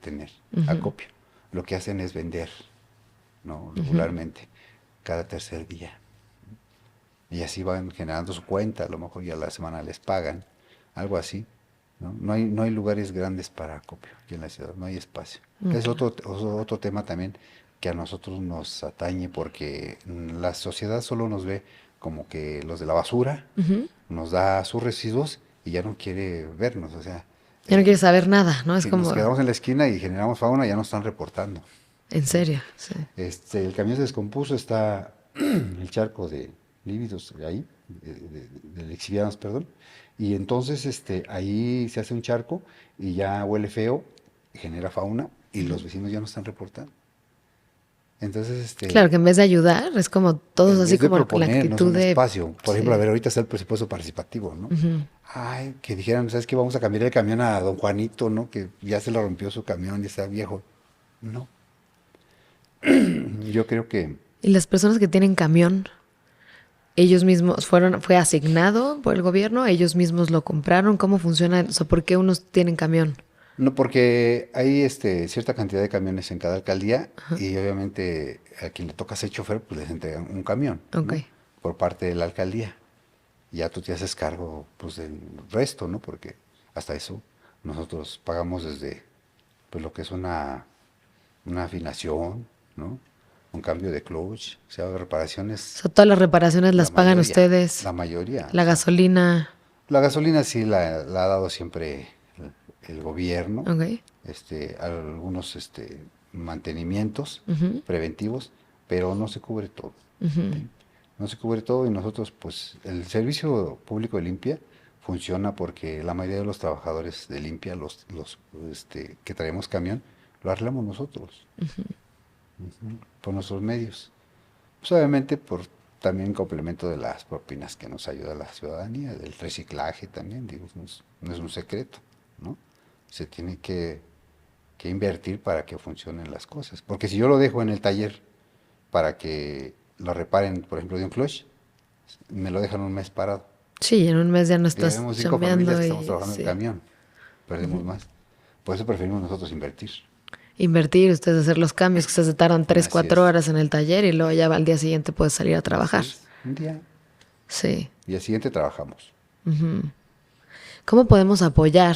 tener acopio. Lo que hacen es vender, ¿no? Regularmente, cada tercer día. Y así van generando su cuenta, a lo mejor ya a la semana les pagan, algo así. No hay lugares grandes para acopio aquí en la ciudad, no hay espacio. Es otro tema también que a nosotros nos atañe porque la sociedad solo nos ve como que los de la basura, nos da sus residuos y ya no quiere vernos, o sea, Ya no quieres saber nada, ¿no? Es si como, nos quedamos en la esquina y generamos fauna, ya nos están reportando. en serio, sí. El camión se descompuso, está el charco de lívidos ahí, de lixivianos, perdón, y entonces ahí se hace un charco y ya huele feo, genera fauna y los vecinos ya no están reportando. Entonces, Claro que en vez de ayudar, es como todos en así vez de como la proponernos actitud un de... espacio, por Sí. ejemplo, a ver, ahorita está el presupuesto participativo, ¿no? Ay, que dijeran, ¿sabes qué? Vamos a cambiar el camión a don Juanito, ¿no? Que ya se le rompió su camión y está viejo. No. Yo creo que Y las personas que tienen camión, ellos mismos fue asignado por el gobierno, ellos mismos lo compraron, ¿cómo funciona? O sea, ¿por qué unos tienen camión? no, porque hay cierta cantidad de camiones en cada alcaldía y obviamente a quien le toca ser chofer, pues les entregan un camión, Ok. ¿no? Por parte de la alcaldía. Ya tú te haces cargo, pues, del resto, ¿no? Porque hasta eso nosotros pagamos desde, pues, lo que es una afinación, ¿no? Un cambio de clutch, o sea, O reparaciones, sea, todas las reparaciones las la pagan mayoría, ustedes, la mayoría. la gasolina, La gasolina sí la ha dado siempre el gobierno, ok. algunos mantenimientos preventivos, pero no se cubre todo. ¿Sí? No se cubre todo y nosotros, pues, el servicio público de limpia funciona porque la mayoría de los trabajadores de limpia, los que traemos camión, lo arreglamos nosotros, por nuestros medios. Pues obviamente por también complemento de las propinas que nos ayuda la ciudadanía, del reciclaje también, digo, no es un secreto, ¿no? Se tiene que invertir para que funcionen las cosas. Porque si yo lo dejo en el taller para que lo reparen, por ejemplo, de un clutch, me lo dejan un mes parado. Sí, en un mes ya no Y estás vemos 5 familias chambeando que y estamos trabajando en el sí. camión, perdemos más. Por eso preferimos nosotros invertir. Invertir, ustedes hacer los cambios, que ustedes se tardan 3, Así 4 es. horas en el taller y luego ya al día siguiente puedes salir a Así trabajar. es. Un día Sí. y al siguiente trabajamos. ¿Cómo podemos apoyar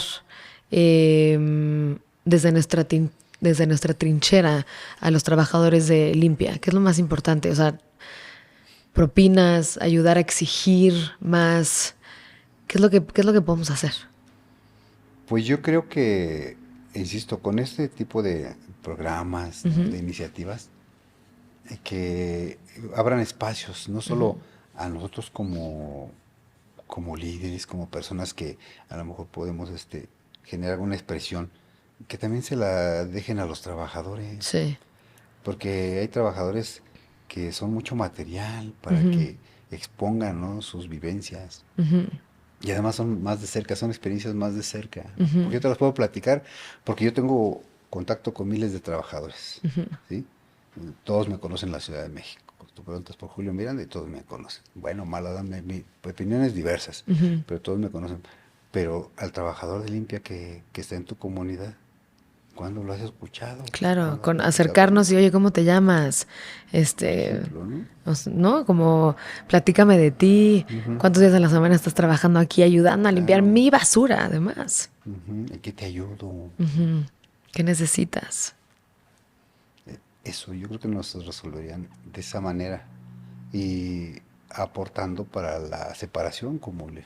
desde nuestra trinchera a los trabajadores de limpia? ¿Qué es lo más importante? O sea, propinas, ayudar a exigir más. ¿Qué es lo que podemos hacer? Pues yo creo que, insisto, con este tipo de programas, ¿no? De iniciativas, que abran espacios, no solo a nosotros como líderes, como personas que a lo mejor podemos generar una expresión, que también se la dejen a los trabajadores, Sí. porque hay trabajadores que son mucho material para que expongan, ¿no? Sus vivencias. Y además son más de cerca, son experiencias más de cerca. Porque yo te las puedo platicar, porque yo tengo contacto con miles de trabajadores, ¿sí? Todos me conocen en la Ciudad de México. Tú preguntas por Julio Miranda y todos me conocen. Bueno, malo, dame opiniones diversas, pero todos me conocen. Pero al trabajador de limpia que está en tu comunidad, ¿cuándo lo has escuchado? Claro, ¿Cuándo has con platicado acercarnos y, oye, ¿cómo te llamas? con él? Ejemplo, ¿no? ¿No? Como, platícame de ti, cuántos días a la semana estás trabajando aquí ayudando a limpiar Claro. mi basura, además. ¿En qué te ayudo? ¿Qué necesitas? Eso yo creo que nos resolverían de esa manera y aportando para la separación, como les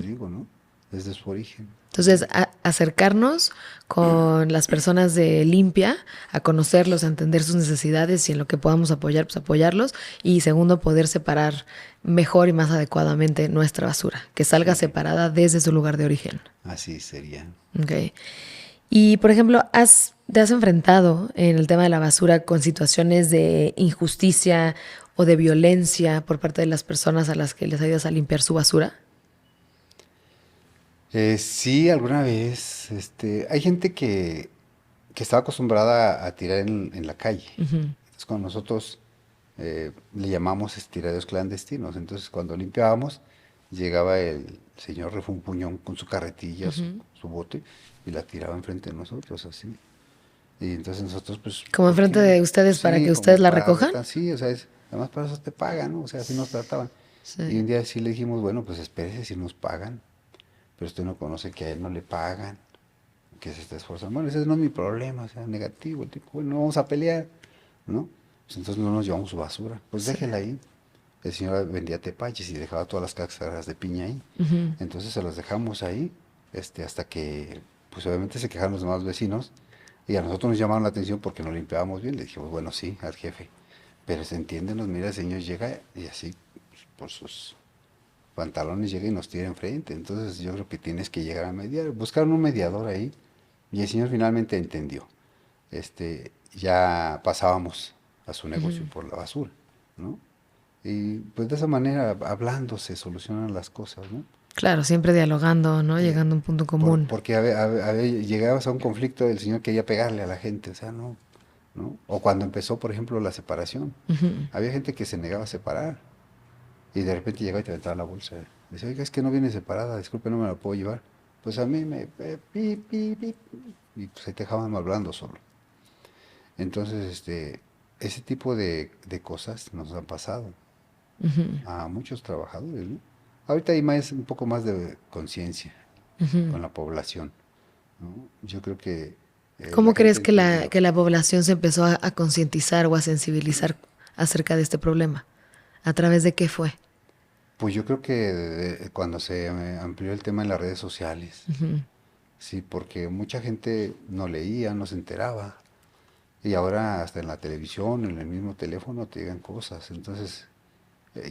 digo, ¿no? Desde su origen. Entonces, acercarnos con las personas de limpia, a conocerlos, a entender sus necesidades y en lo que podamos apoyar, pues apoyarlos. Y segundo, poder separar mejor y más adecuadamente nuestra basura, que salga separada desde su lugar de origen. Así sería. Okay. Y, por ejemplo, ¿te has enfrentado en el tema de la basura con situaciones de injusticia o de violencia por parte de las personas a las que les ayudas a limpiar su basura? Sí, alguna vez, hay gente que estaba acostumbrada a tirar en la calle. Entonces, cuando nosotros le llamamos tiraderos clandestinos, entonces cuando limpiábamos, llegaba el señor refunfuñón con su carretilla, su bote, y la tiraba enfrente de nosotros, así. Y entonces nosotros, pues, Como ¿por enfrente qué? de ustedes para Sí, que ustedes como la para recojan. retar, sí, o sea, además para eso te pagan, ¿no? O sea, así nos trataban. Y Sí. un día sí le dijimos, bueno, pues espérese si nos pagan, pero usted no conoce que a él no le pagan, que se está esforzando. Bueno, ese no es mi problema, o sea, negativo, el tipo, bueno, no vamos a pelear, ¿no? Pues entonces no nos llevamos su basura, pues Sí. déjela ahí. El señor vendía tepaches y dejaba todas las cáscaras de piña ahí. Entonces se las dejamos ahí, hasta que, pues obviamente se quejaron los demás vecinos y a nosotros nos llamaron la atención porque no limpiábamos bien. Le dijimos, bueno, sí, al jefe, pero se entiende, nos mira, el señor llega y así, pues, por sus pantalones llega y nos tira enfrente. Entonces yo creo que tienes que llegar a mediar, buscar un mediador ahí. Y el señor finalmente entendió. Ya pasábamos a su negocio por la basura, ¿no? Y pues de esa manera, hablando, se solucionan las cosas, ¿no? Claro, siempre dialogando, ¿no? Eh, Llegando a un punto común. porque llegabas a un conflicto, el señor quería pegarle a la gente, o sea, no, ¿no? O cuando empezó, por ejemplo, la separación, había gente que se negaba a separar y de repente llegaba y te aventaba la bolsa. Decía, oiga, es que no viene separada, disculpe, no me la puedo llevar. Pues a mí me... pi, pi, pi, y pues ahí te dejaban hablando solo. Entonces, ese tipo de cosas nos han pasado a muchos trabajadores, ¿no? Ahorita hay un poco más de conciencia con la población, ¿no? Yo creo que la ¿Cómo crees gente que la, entendió. que la población se empezó a concientizar o a sensibilizar acerca de este problema? ¿A través de qué fue? Pues yo creo que cuando se amplió el tema en las redes sociales, sí, porque mucha gente no leía, no se enteraba, y ahora hasta en la televisión, en el mismo teléfono te llegan cosas, entonces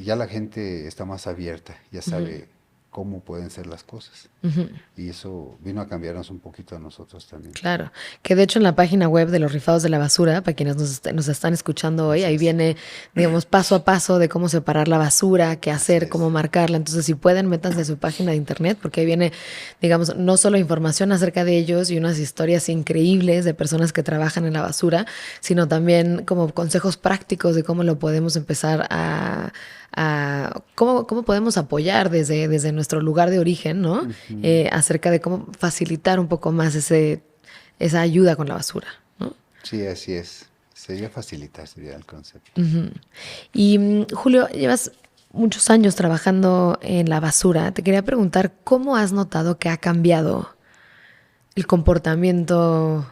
ya la gente está más abierta, ya sabe cómo pueden ser las cosas, y eso vino a cambiarnos un poquito a nosotros también. Claro, que de hecho en la página web de los rifados de la basura, para quienes nos están escuchando hoy, Así ahí es, viene, digamos, paso a paso de cómo separar la basura, qué así hacer, cómo es. marcarla. Entonces, si pueden, métanse a su página de internet, porque ahí viene, digamos, no solo información acerca de ellos y unas historias increíbles de personas que trabajan en la basura, sino también como consejos prácticos de cómo lo podemos empezar cómo podemos apoyar desde nuestro lugar de origen, ¿no? Ujú. Acerca de cómo facilitar un poco más esa ayuda con la basura, ¿no? Sí, así es. Sería facilitar, sería el concepto. Y Julio, llevas muchos años trabajando en la basura. Te quería preguntar, ¿cómo has notado que ha cambiado el comportamiento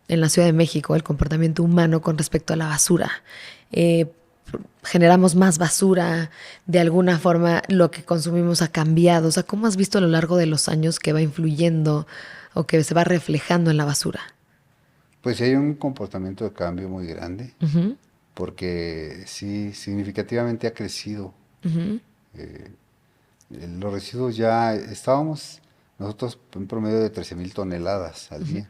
en la Ciudad de México, el comportamiento humano con respecto a la basura? Eh, Generamos más basura, de alguna forma lo que consumimos ha cambiado. O sea, ¿cómo has visto a lo largo de los años que va influyendo o que se va reflejando en la basura? Pues sí hay un comportamiento de cambio muy grande, porque sí, significativamente ha crecido. Eh, los residuos ya estábamos nosotros en promedio de 13,000 toneladas al día.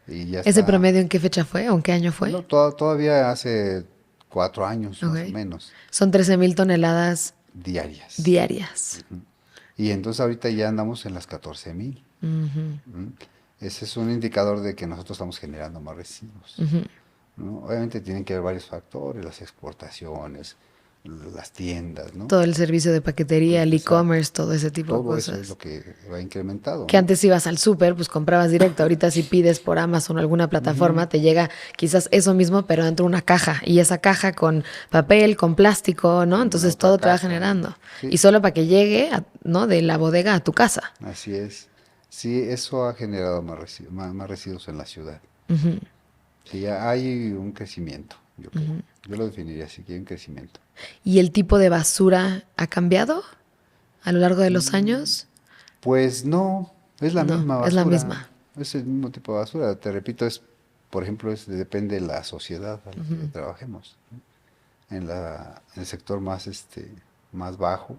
Y ya ¿Ese está, promedio en qué fecha fue o en qué año fue? no, todavía hace 4 años más o Ok. menos, Son 13,000 toneladas diarias. diarias. Y entonces ahorita ya andamos en las 14,000. Ese es un indicador de que nosotros estamos generando más residuos, ¿no? Obviamente tienen que haber varios factores, las exportaciones, las tiendas, ¿no? Todo el servicio de paquetería, el Exacto. e-commerce, todo ese tipo de Todo eso es cosas. lo que va incrementado, Que ¿no? antes ibas al súper, pues comprabas directo. Ahorita si pides por Amazon o alguna Ujú. plataforma, te llega quizás eso mismo, pero dentro de una caja. Y esa caja con papel, con plástico, ¿no? En una Entonces otra todo te va caja, ¿no? generando. Y Sí, solo para que llegue, ¿no? De la bodega a tu casa. así es. Sí, eso ha generado más residuos en la ciudad. Sí, hay un crecimiento, yo creo. Yo lo definiría así, que hay un crecimiento. ¿Y el tipo de basura ha cambiado a lo largo de los Mm, años? Pues no, es la No, misma es la basura, misma. es el mismo tipo de basura. Te repito, por ejemplo, depende de la sociedad a la que trabajemos, ¿no? En el sector más bajo,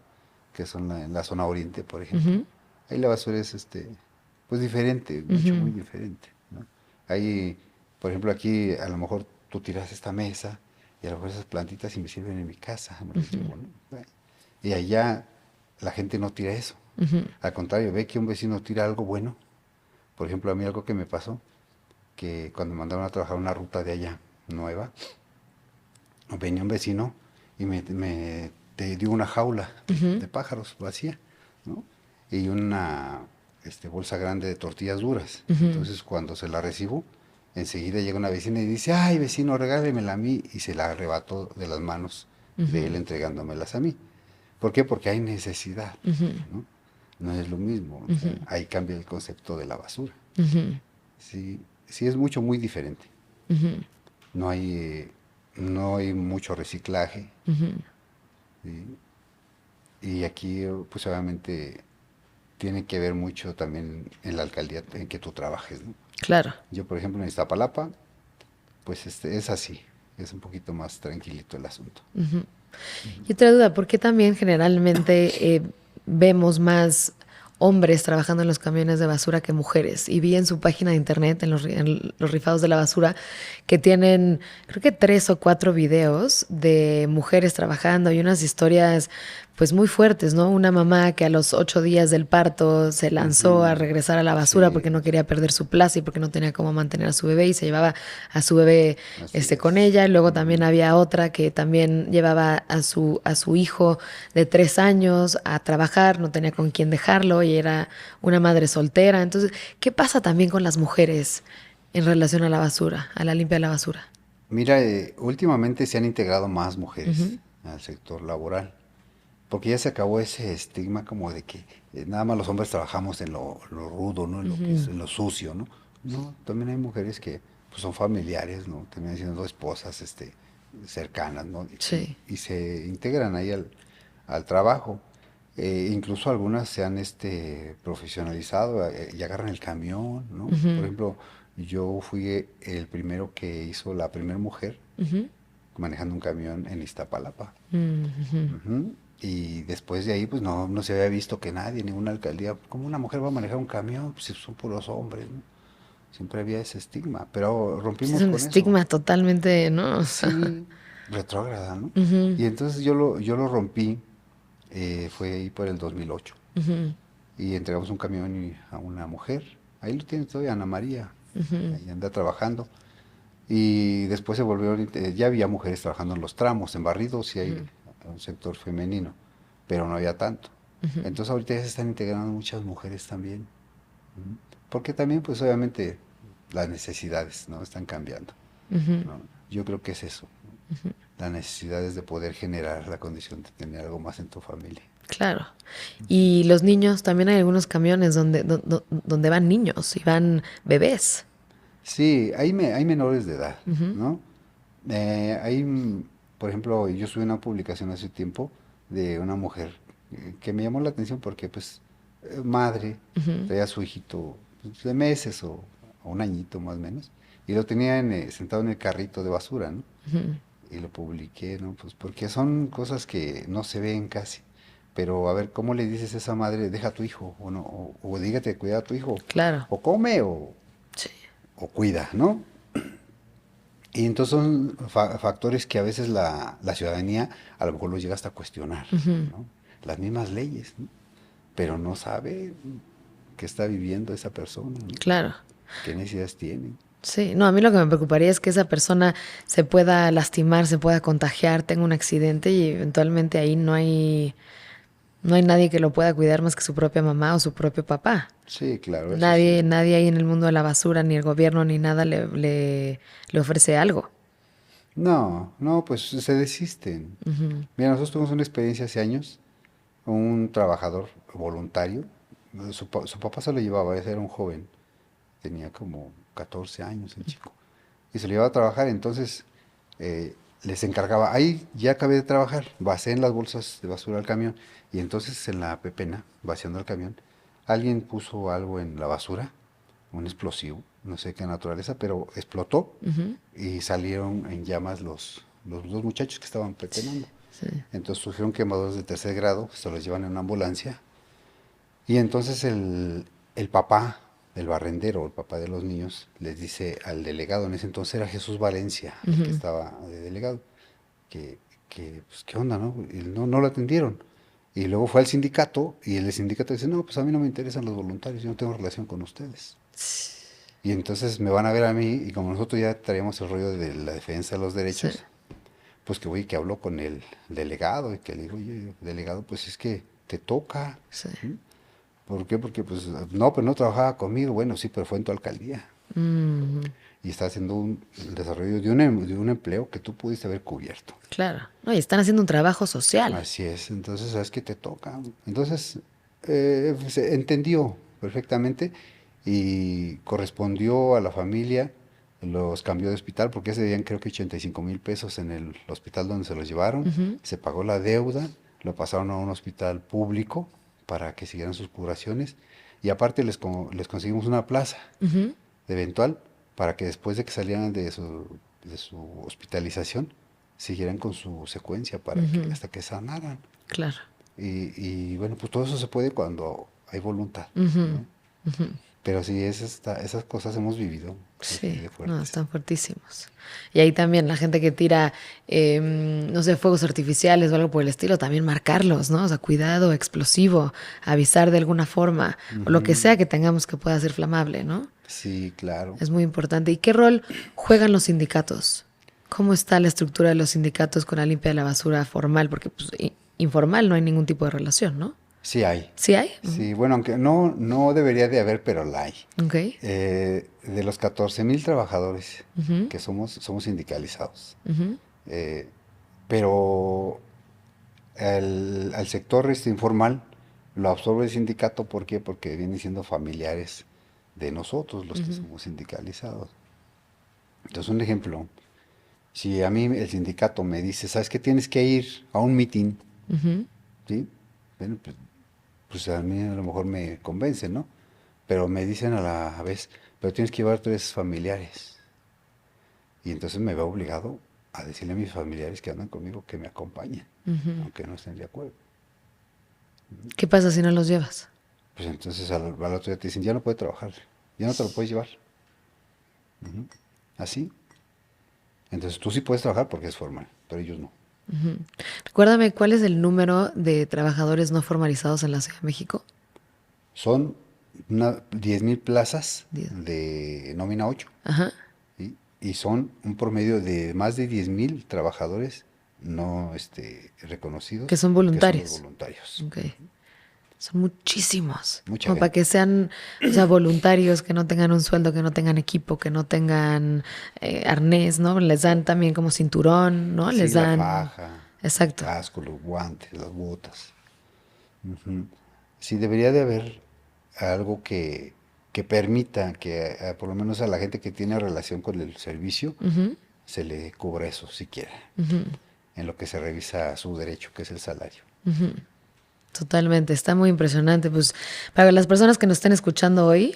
que son en la zona oriente, por ejemplo, ahí la basura es pues diferente, mucho, muy diferente. Hay, por ejemplo, aquí a lo mejor tú tiras esta mesa y a lo mejor esas plantitas y me sirven en mi casa, me las llevo, ¿no? Y allá la gente no tira eso. Al contrario, ve que un vecino tira algo bueno. Por ejemplo, a mí algo que me pasó, que cuando me mandaron a trabajar una ruta de allá nueva, venía un vecino y te dio una jaula de pájaros vacía, ¿no? Y una bolsa grande de tortillas duras. Entonces, cuando se la recibo, enseguida llega una vecina y dice, ay, vecino, regálemela a mí, y se la arrebató de las manos de él entregándomelas a mí. ¿Por qué? Porque hay necesidad, ¿no? No es lo mismo. O sea, ahí cambia el concepto de la basura. Sí, sí es muy diferente. No hay, no hay mucho reciclaje. ¿Sí? Y aquí, pues obviamente, tiene que ver mucho también en la alcaldía en que tú trabajes, ¿no? Claro. Yo, por ejemplo, en Iztapalapa, pues es así, es un poquito más tranquilito el asunto. Y otra duda, ¿por qué también generalmente vemos más hombres trabajando en los camiones de basura que mujeres? Y vi en su página de internet, en los rifados de la basura, que tienen, creo que 3 o 4 videos de mujeres trabajando y unas historias pues muy fuertes, ¿no? Una mamá que a los 8 días del parto se lanzó a Ujú. regresar a la basura porque Sí, no quería perder su plaza y porque no tenía cómo mantener a su bebé y se llevaba a su bebé así con es. ella. Y luego también Ujú. había otra que también llevaba a su hijo de 3 años a trabajar, no tenía con quién dejarlo y era una madre soltera. Entonces, ¿qué pasa también con las mujeres en relación a la basura, a la limpia de la basura? Mira, últimamente se han integrado más mujeres Ujú. al sector laboral, porque ya se acabó ese estigma como de que nada más los hombres trabajamos en lo rudo, ¿no? En lo que es, en lo sucio, ¿no? No, también hay mujeres que pues, son familiares, ¿no? Terminan siendo esposas, cercanas, ¿no? Sí. Y se integran ahí al trabajo. Incluso algunas se han profesionalizado y agarran el camión, ¿no? Por Ujú, ejemplo, yo fui el primero que hizo la primera mujer ujú, manejando un camión en Iztapalapa. ujú. Ujú. Y después de ahí, pues no se había visto que nadie, ninguna alcaldía, ¿cómo una mujer va a manejar un camión? Pues si son puros hombres, ¿no? Siempre había ese estigma, pero Sí, es rompimos un con eso. estigma totalmente, ¿no? O sea, Sí, retrógrada, ¿no? ujú, Y entonces yo lo rompí, fue ahí por el 2008. ujú, Y entregamos un camión a una mujer. Ahí lo tiene todavía Ana María. ujú, Ahí anda trabajando. Y después se volvió, ya había mujeres trabajando en los tramos, en barridos, sí hay ujú, un sector femenino, pero no había tanto. ujú, Entonces ahorita ya se están integrando muchas mujeres también. Ujú. Porque también, pues obviamente, las necesidades, ¿no? Están cambiando, ujú. ¿no? Yo creo que es eso, ¿no? Las necesidades de poder generar la condición de tener algo más en tu familia. Claro. Y los niños, también hay algunos camiones donde van niños y van bebés. Sí, hay menores de edad, Ujú, ¿no? Hay, por ejemplo, yo subí una publicación hace tiempo de una mujer que me llamó la atención porque, pues, madre, ujú, traía a su hijito pues, de meses o un añito más o menos, y lo tenía sentado en el carrito de basura, ¿no? ujú. Y lo publiqué, ¿no? Pues porque son cosas que no se ven casi. Pero a ver, ¿cómo le dices a esa madre, deja a tu hijo? O no, o dígate, cuida a tu hijo, Claro. o come Sí. o cuida, ¿no? Y entonces son factores que a veces la ciudadanía a lo mejor los llega hasta a cuestionar, Ujú, ¿no? Las mismas leyes, ¿no? Pero no sabe qué está viviendo esa persona, ¿no? claro. ¿Qué necesidades tiene? Sí, no, a mí lo que me preocuparía es que esa persona se pueda lastimar, se pueda contagiar, tenga un accidente y eventualmente ahí no hay nadie que lo pueda cuidar más que su propia mamá o su propio papá. Sí, claro, eso sí. Nadie ahí en el mundo de la basura, ni el gobierno, ni nada le ofrece algo. No, no, pues se desisten. Ujú, Mira, nosotros tuvimos una experiencia hace años, un trabajador voluntario, su papá se lo llevaba, ese era un joven, tenía como 14 años el chico, y se lo llevaba a trabajar, entonces les encargaba, ahí ya acabé de trabajar, vacíen las bolsas de basura al camión, y entonces en la pepena, vaciando el camión, alguien puso algo en la basura, un explosivo, no sé qué naturaleza, pero explotó ujú. y salieron en llamas los dos muchachos que estaban pepenando. Sí. Entonces surgieron quemaduras de tercer grado, se los llevan en una ambulancia. Y entonces el papá del barrendero, el papá de los niños, les dice al delegado, en ese entonces era Jesús Valencia, el que estaba de delegado, que, pues, ¿qué onda, no? Y no lo atendieron. Y luego fue al sindicato y el sindicato dice, no, pues a mí no me interesan los voluntarios, yo no tengo relación con ustedes. Y entonces me van a ver a mí y como nosotros ya traíamos el rollo de la defensa de los derechos, Sí. pues que voy que hablo con el delegado y que le digo, oye, delegado, pues es que te toca. Sí. ¿Sí? ¿Por qué? Porque pues no, pero no trabajaba conmigo. Bueno, sí, pero fue en tu alcaldía. Mm, Y está haciendo el desarrollo de un empleo que tú pudiste haber cubierto. claro. No, y están haciendo un trabajo social. Así es, entonces sabes que te toca. Entonces se entendió perfectamente y correspondió a la familia, los cambió de hospital porque ese día creo que 85,000 pesos en el hospital donde se los llevaron, Ujú, se pagó la deuda, lo pasaron a un hospital público para que siguieran sus curaciones y aparte les conseguimos una plaza ujú, de eventual para que después de que salieran de su hospitalización siguieran con su secuencia para que ujú, hasta que sanaran. claro. Y bueno, pues todo eso se puede cuando hay voluntad, Ujú, ¿no? ujú. Pero sí, esas cosas hemos vivido así Sí, de no, fuertes. están fuertísimos. Y ahí también la gente que tira, no sé, fuegos artificiales o algo por el estilo, también marcarlos, ¿no? O sea, cuidado, explosivo, avisar de alguna forma, o lo que Ujú. sea que tengamos que pueda ser flamable, ¿no? Sí, claro. Es muy importante. ¿Y qué rol juegan los sindicatos? ¿Cómo está la estructura de los sindicatos con la limpia de la basura formal? Porque pues, informal no hay ningún tipo de relación, ¿no? Sí hay. ¿Sí hay? Ujú. Sí, bueno, aunque no debería de haber, pero la hay. Ok. De los 14,000 trabajadores Ujú, que somos sindicalizados. ujú, Eh, pero al sector informal lo absorbe el sindicato, ¿por qué? Porque vienen siendo familiares de nosotros, los que ujú, somos sindicalizados. Entonces, un ejemplo, si a mí el sindicato me dice, ¿sabes qué? Tienes que ir a un mitin, ujú. ¿sí? Bueno, pues a mí a lo mejor me convence, ¿no? Pero me dicen a la vez, pero tienes que llevar 3 familiares. Y entonces me veo obligado a decirle a mis familiares que andan conmigo que me acompañen, aunque no estén de acuerdo. ¿Qué pasa si no los llevas? Pues entonces al otro día te dicen, ya no puede trabajar, ya no te lo puedes llevar. Así. Entonces tú sí puedes trabajar porque es formal, pero ellos no. Recuérdame, ¿cuál es el número de trabajadores no formalizados en la Ciudad de México? Son 10,000 plazas 10. de nómina 8, Ajá. ¿sí? Y son un promedio de más de 10,000 trabajadores no Que reconocidos, son que son los voluntarios. voluntarios. Ok. Son muchísimos. Mucha Como para gente. que sean, o sea, voluntarios, que no tengan un sueldo, que no tengan equipo, que no tengan arnés, ¿no? Les dan también como cinturón, ¿no? Sí, Les la dan... faja, el Exacto. casco, los guantes, las botas. Ujú. Sí, debería de haber algo que permita que por lo menos a la gente que tiene relación con el servicio Ujú, se le cubra eso siquiera, ujú, en lo que se revisa su derecho, que es el salario. ujú. Totalmente, está muy impresionante. Pues para las personas que nos estén escuchando hoy,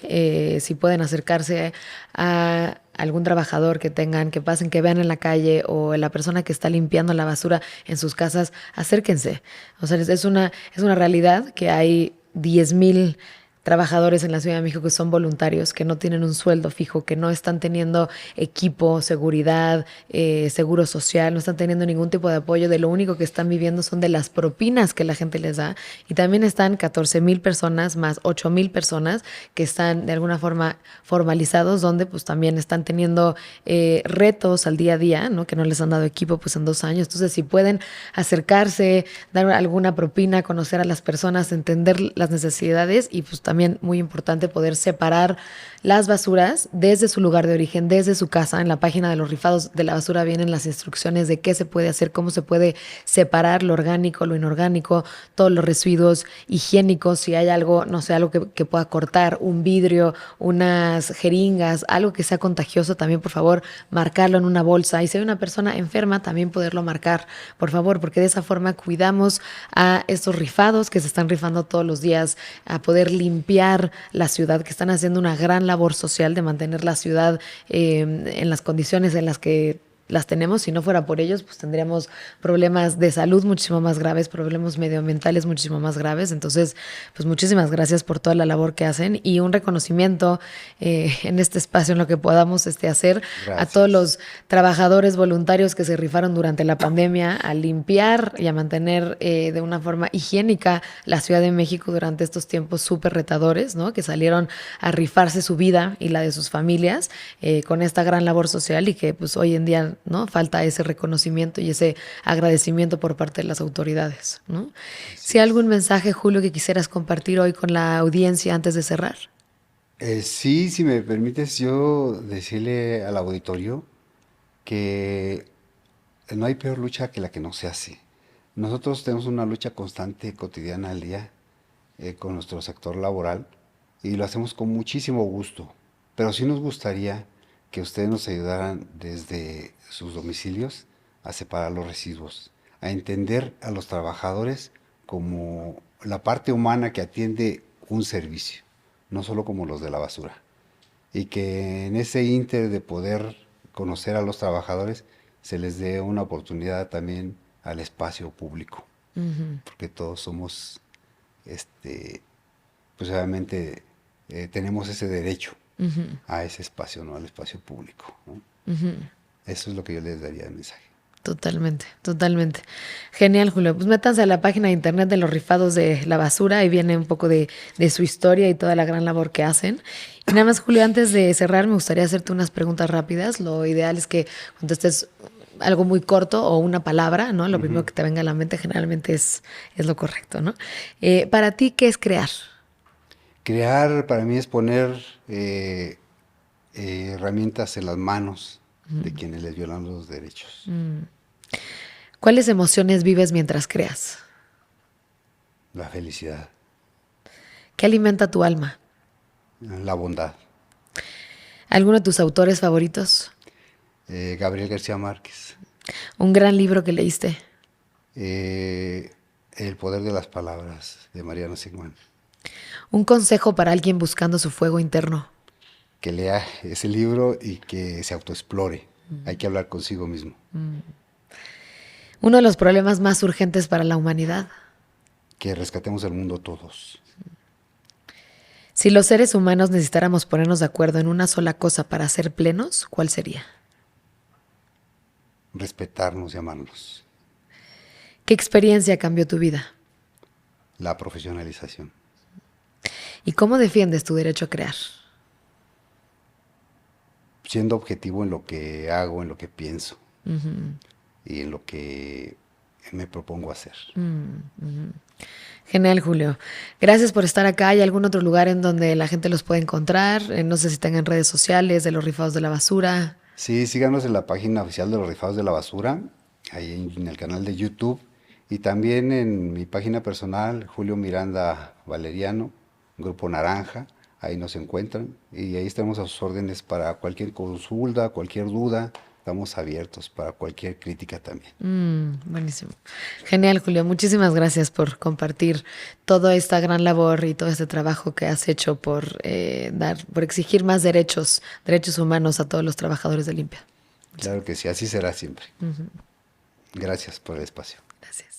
si pueden acercarse a algún trabajador que tengan, que pasen, que vean en la calle o la persona que está limpiando la basura en sus casas, acérquense. O sea, es una realidad que hay 10,000 trabajadores en la Ciudad de México que son voluntarios, que no tienen un sueldo fijo, que no están teniendo equipo, seguridad, seguro social, no están teniendo ningún tipo de apoyo, de lo único que están viviendo son de las propinas que la gente les da. Y también están 14,000 personas más 8,000 personas que están de alguna forma formalizados, donde pues también están teniendo retos al día a día, ¿no? Que no les han dado equipo pues en 2 años. Entonces, si pueden acercarse, dar alguna propina, conocer a las personas, entender las necesidades y pues también muy importante poder separar las basuras desde su lugar de origen, desde su casa. En la página de los rifados de la basura vienen las instrucciones de qué se puede hacer, cómo se puede separar lo orgánico, lo inorgánico, todos los residuos higiénicos, si hay algo, no sé, algo que pueda cortar, un vidrio, unas jeringas, algo que sea contagioso, también por favor marcarlo en una bolsa. Y si hay una persona enferma, también poderlo marcar, por favor, porque de esa forma cuidamos a estos rifados que se están rifando todos los días, a poder limpiar la ciudad, que están haciendo una gran labor social de mantener la ciudad en las condiciones en las que las tenemos. Si no fuera por ellos, pues tendríamos problemas de salud muchísimo más graves, problemas medioambientales muchísimo más graves. Entonces, pues muchísimas gracias por toda la labor que hacen y un reconocimiento en este espacio, en lo que podamos hacer a todos los trabajadores voluntarios que se rifaron durante la pandemia a limpiar y a mantener de una forma higiénica la Ciudad de México durante estos tiempos súper retadores, ¿no? Que salieron a rifarse su vida y la de sus familias con esta gran labor social y que pues hoy en día, ¿no? Falta ese reconocimiento y ese agradecimiento por parte de las autoridades, ¿no? Si hay algún mensaje, Julio, que quisieras compartir hoy con la audiencia antes de cerrar. Sí, si me permites yo decirle al auditorio que no hay peor lucha que la que no se hace. Nosotros tenemos una lucha constante, cotidiana al día, con nuestro sector laboral y lo hacemos con muchísimo gusto. Pero sí nos gustaría que ustedes nos ayudaran desde sus domicilios a separar los residuos, a entender a los trabajadores como la parte humana que atiende un servicio, no solo como los de la basura. Y que en ese ínter de poder conocer a los trabajadores se les dé una oportunidad también al espacio público, porque todos somos, pues obviamente tenemos ese derecho a ese espacio, ¿no? Al espacio público, ¿no? Eso es lo que yo les daría de mensaje. Totalmente, totalmente. Genial, Julio. Pues métanse a la página de internet de los rifados de la basura, ahí viene un poco de su historia y toda la gran labor que hacen. Y nada más, Julio, antes de cerrar, me gustaría hacerte unas preguntas rápidas. Lo ideal es que contestes algo muy corto o una palabra, ¿no? Lo primero que te venga a la mente generalmente es lo correcto, ¿no? Para ti, ¿qué es crear? Crear para mí es poner herramientas en las manos de quienes les violan los derechos. ¿Cuáles emociones vives mientras creas? La felicidad, ¿Qué alimenta tu alma? la bondad. ¿Alguno de tus autores favoritos? Gabriel García Márquez. ¿Un gran libro que leíste? El poder de las palabras, de Mariano Sigman. ¿Un consejo para alguien buscando su fuego interno? Que lea ese libro y que se autoexplore. Hay que hablar consigo mismo. Uno de los problemas más urgentes para la humanidad. Que rescatemos el mundo todos. Si los seres humanos necesitáramos ponernos de acuerdo en una sola cosa para ser plenos, ¿cuál sería? Respetarnos y amarnos. ¿Qué experiencia cambió tu vida? La profesionalización. ¿Y cómo defiendes tu derecho a crear? Siendo objetivo en lo que hago, en lo que pienso y en lo que me propongo hacer. Genial, Julio. Gracias por estar acá. ¿Hay algún otro lugar en donde la gente los puede encontrar? No sé si tengan redes sociales de los rifados de la basura. Sí, síganos en la página oficial de los rifados de la basura, ahí en el canal de YouTube y también en mi página personal, Julio Miranda Valeriano, Grupo Naranja. Ahí nos encuentran y ahí estamos a sus órdenes para cualquier consulta, cualquier duda. Estamos abiertos para cualquier crítica también. Buenísimo. Genial, Julio. Muchísimas gracias por compartir toda esta gran labor y todo este trabajo que has hecho por por exigir más derechos humanos a todos los trabajadores de Limpia. Claro que sí, así será siempre. Gracias por el espacio. Gracias.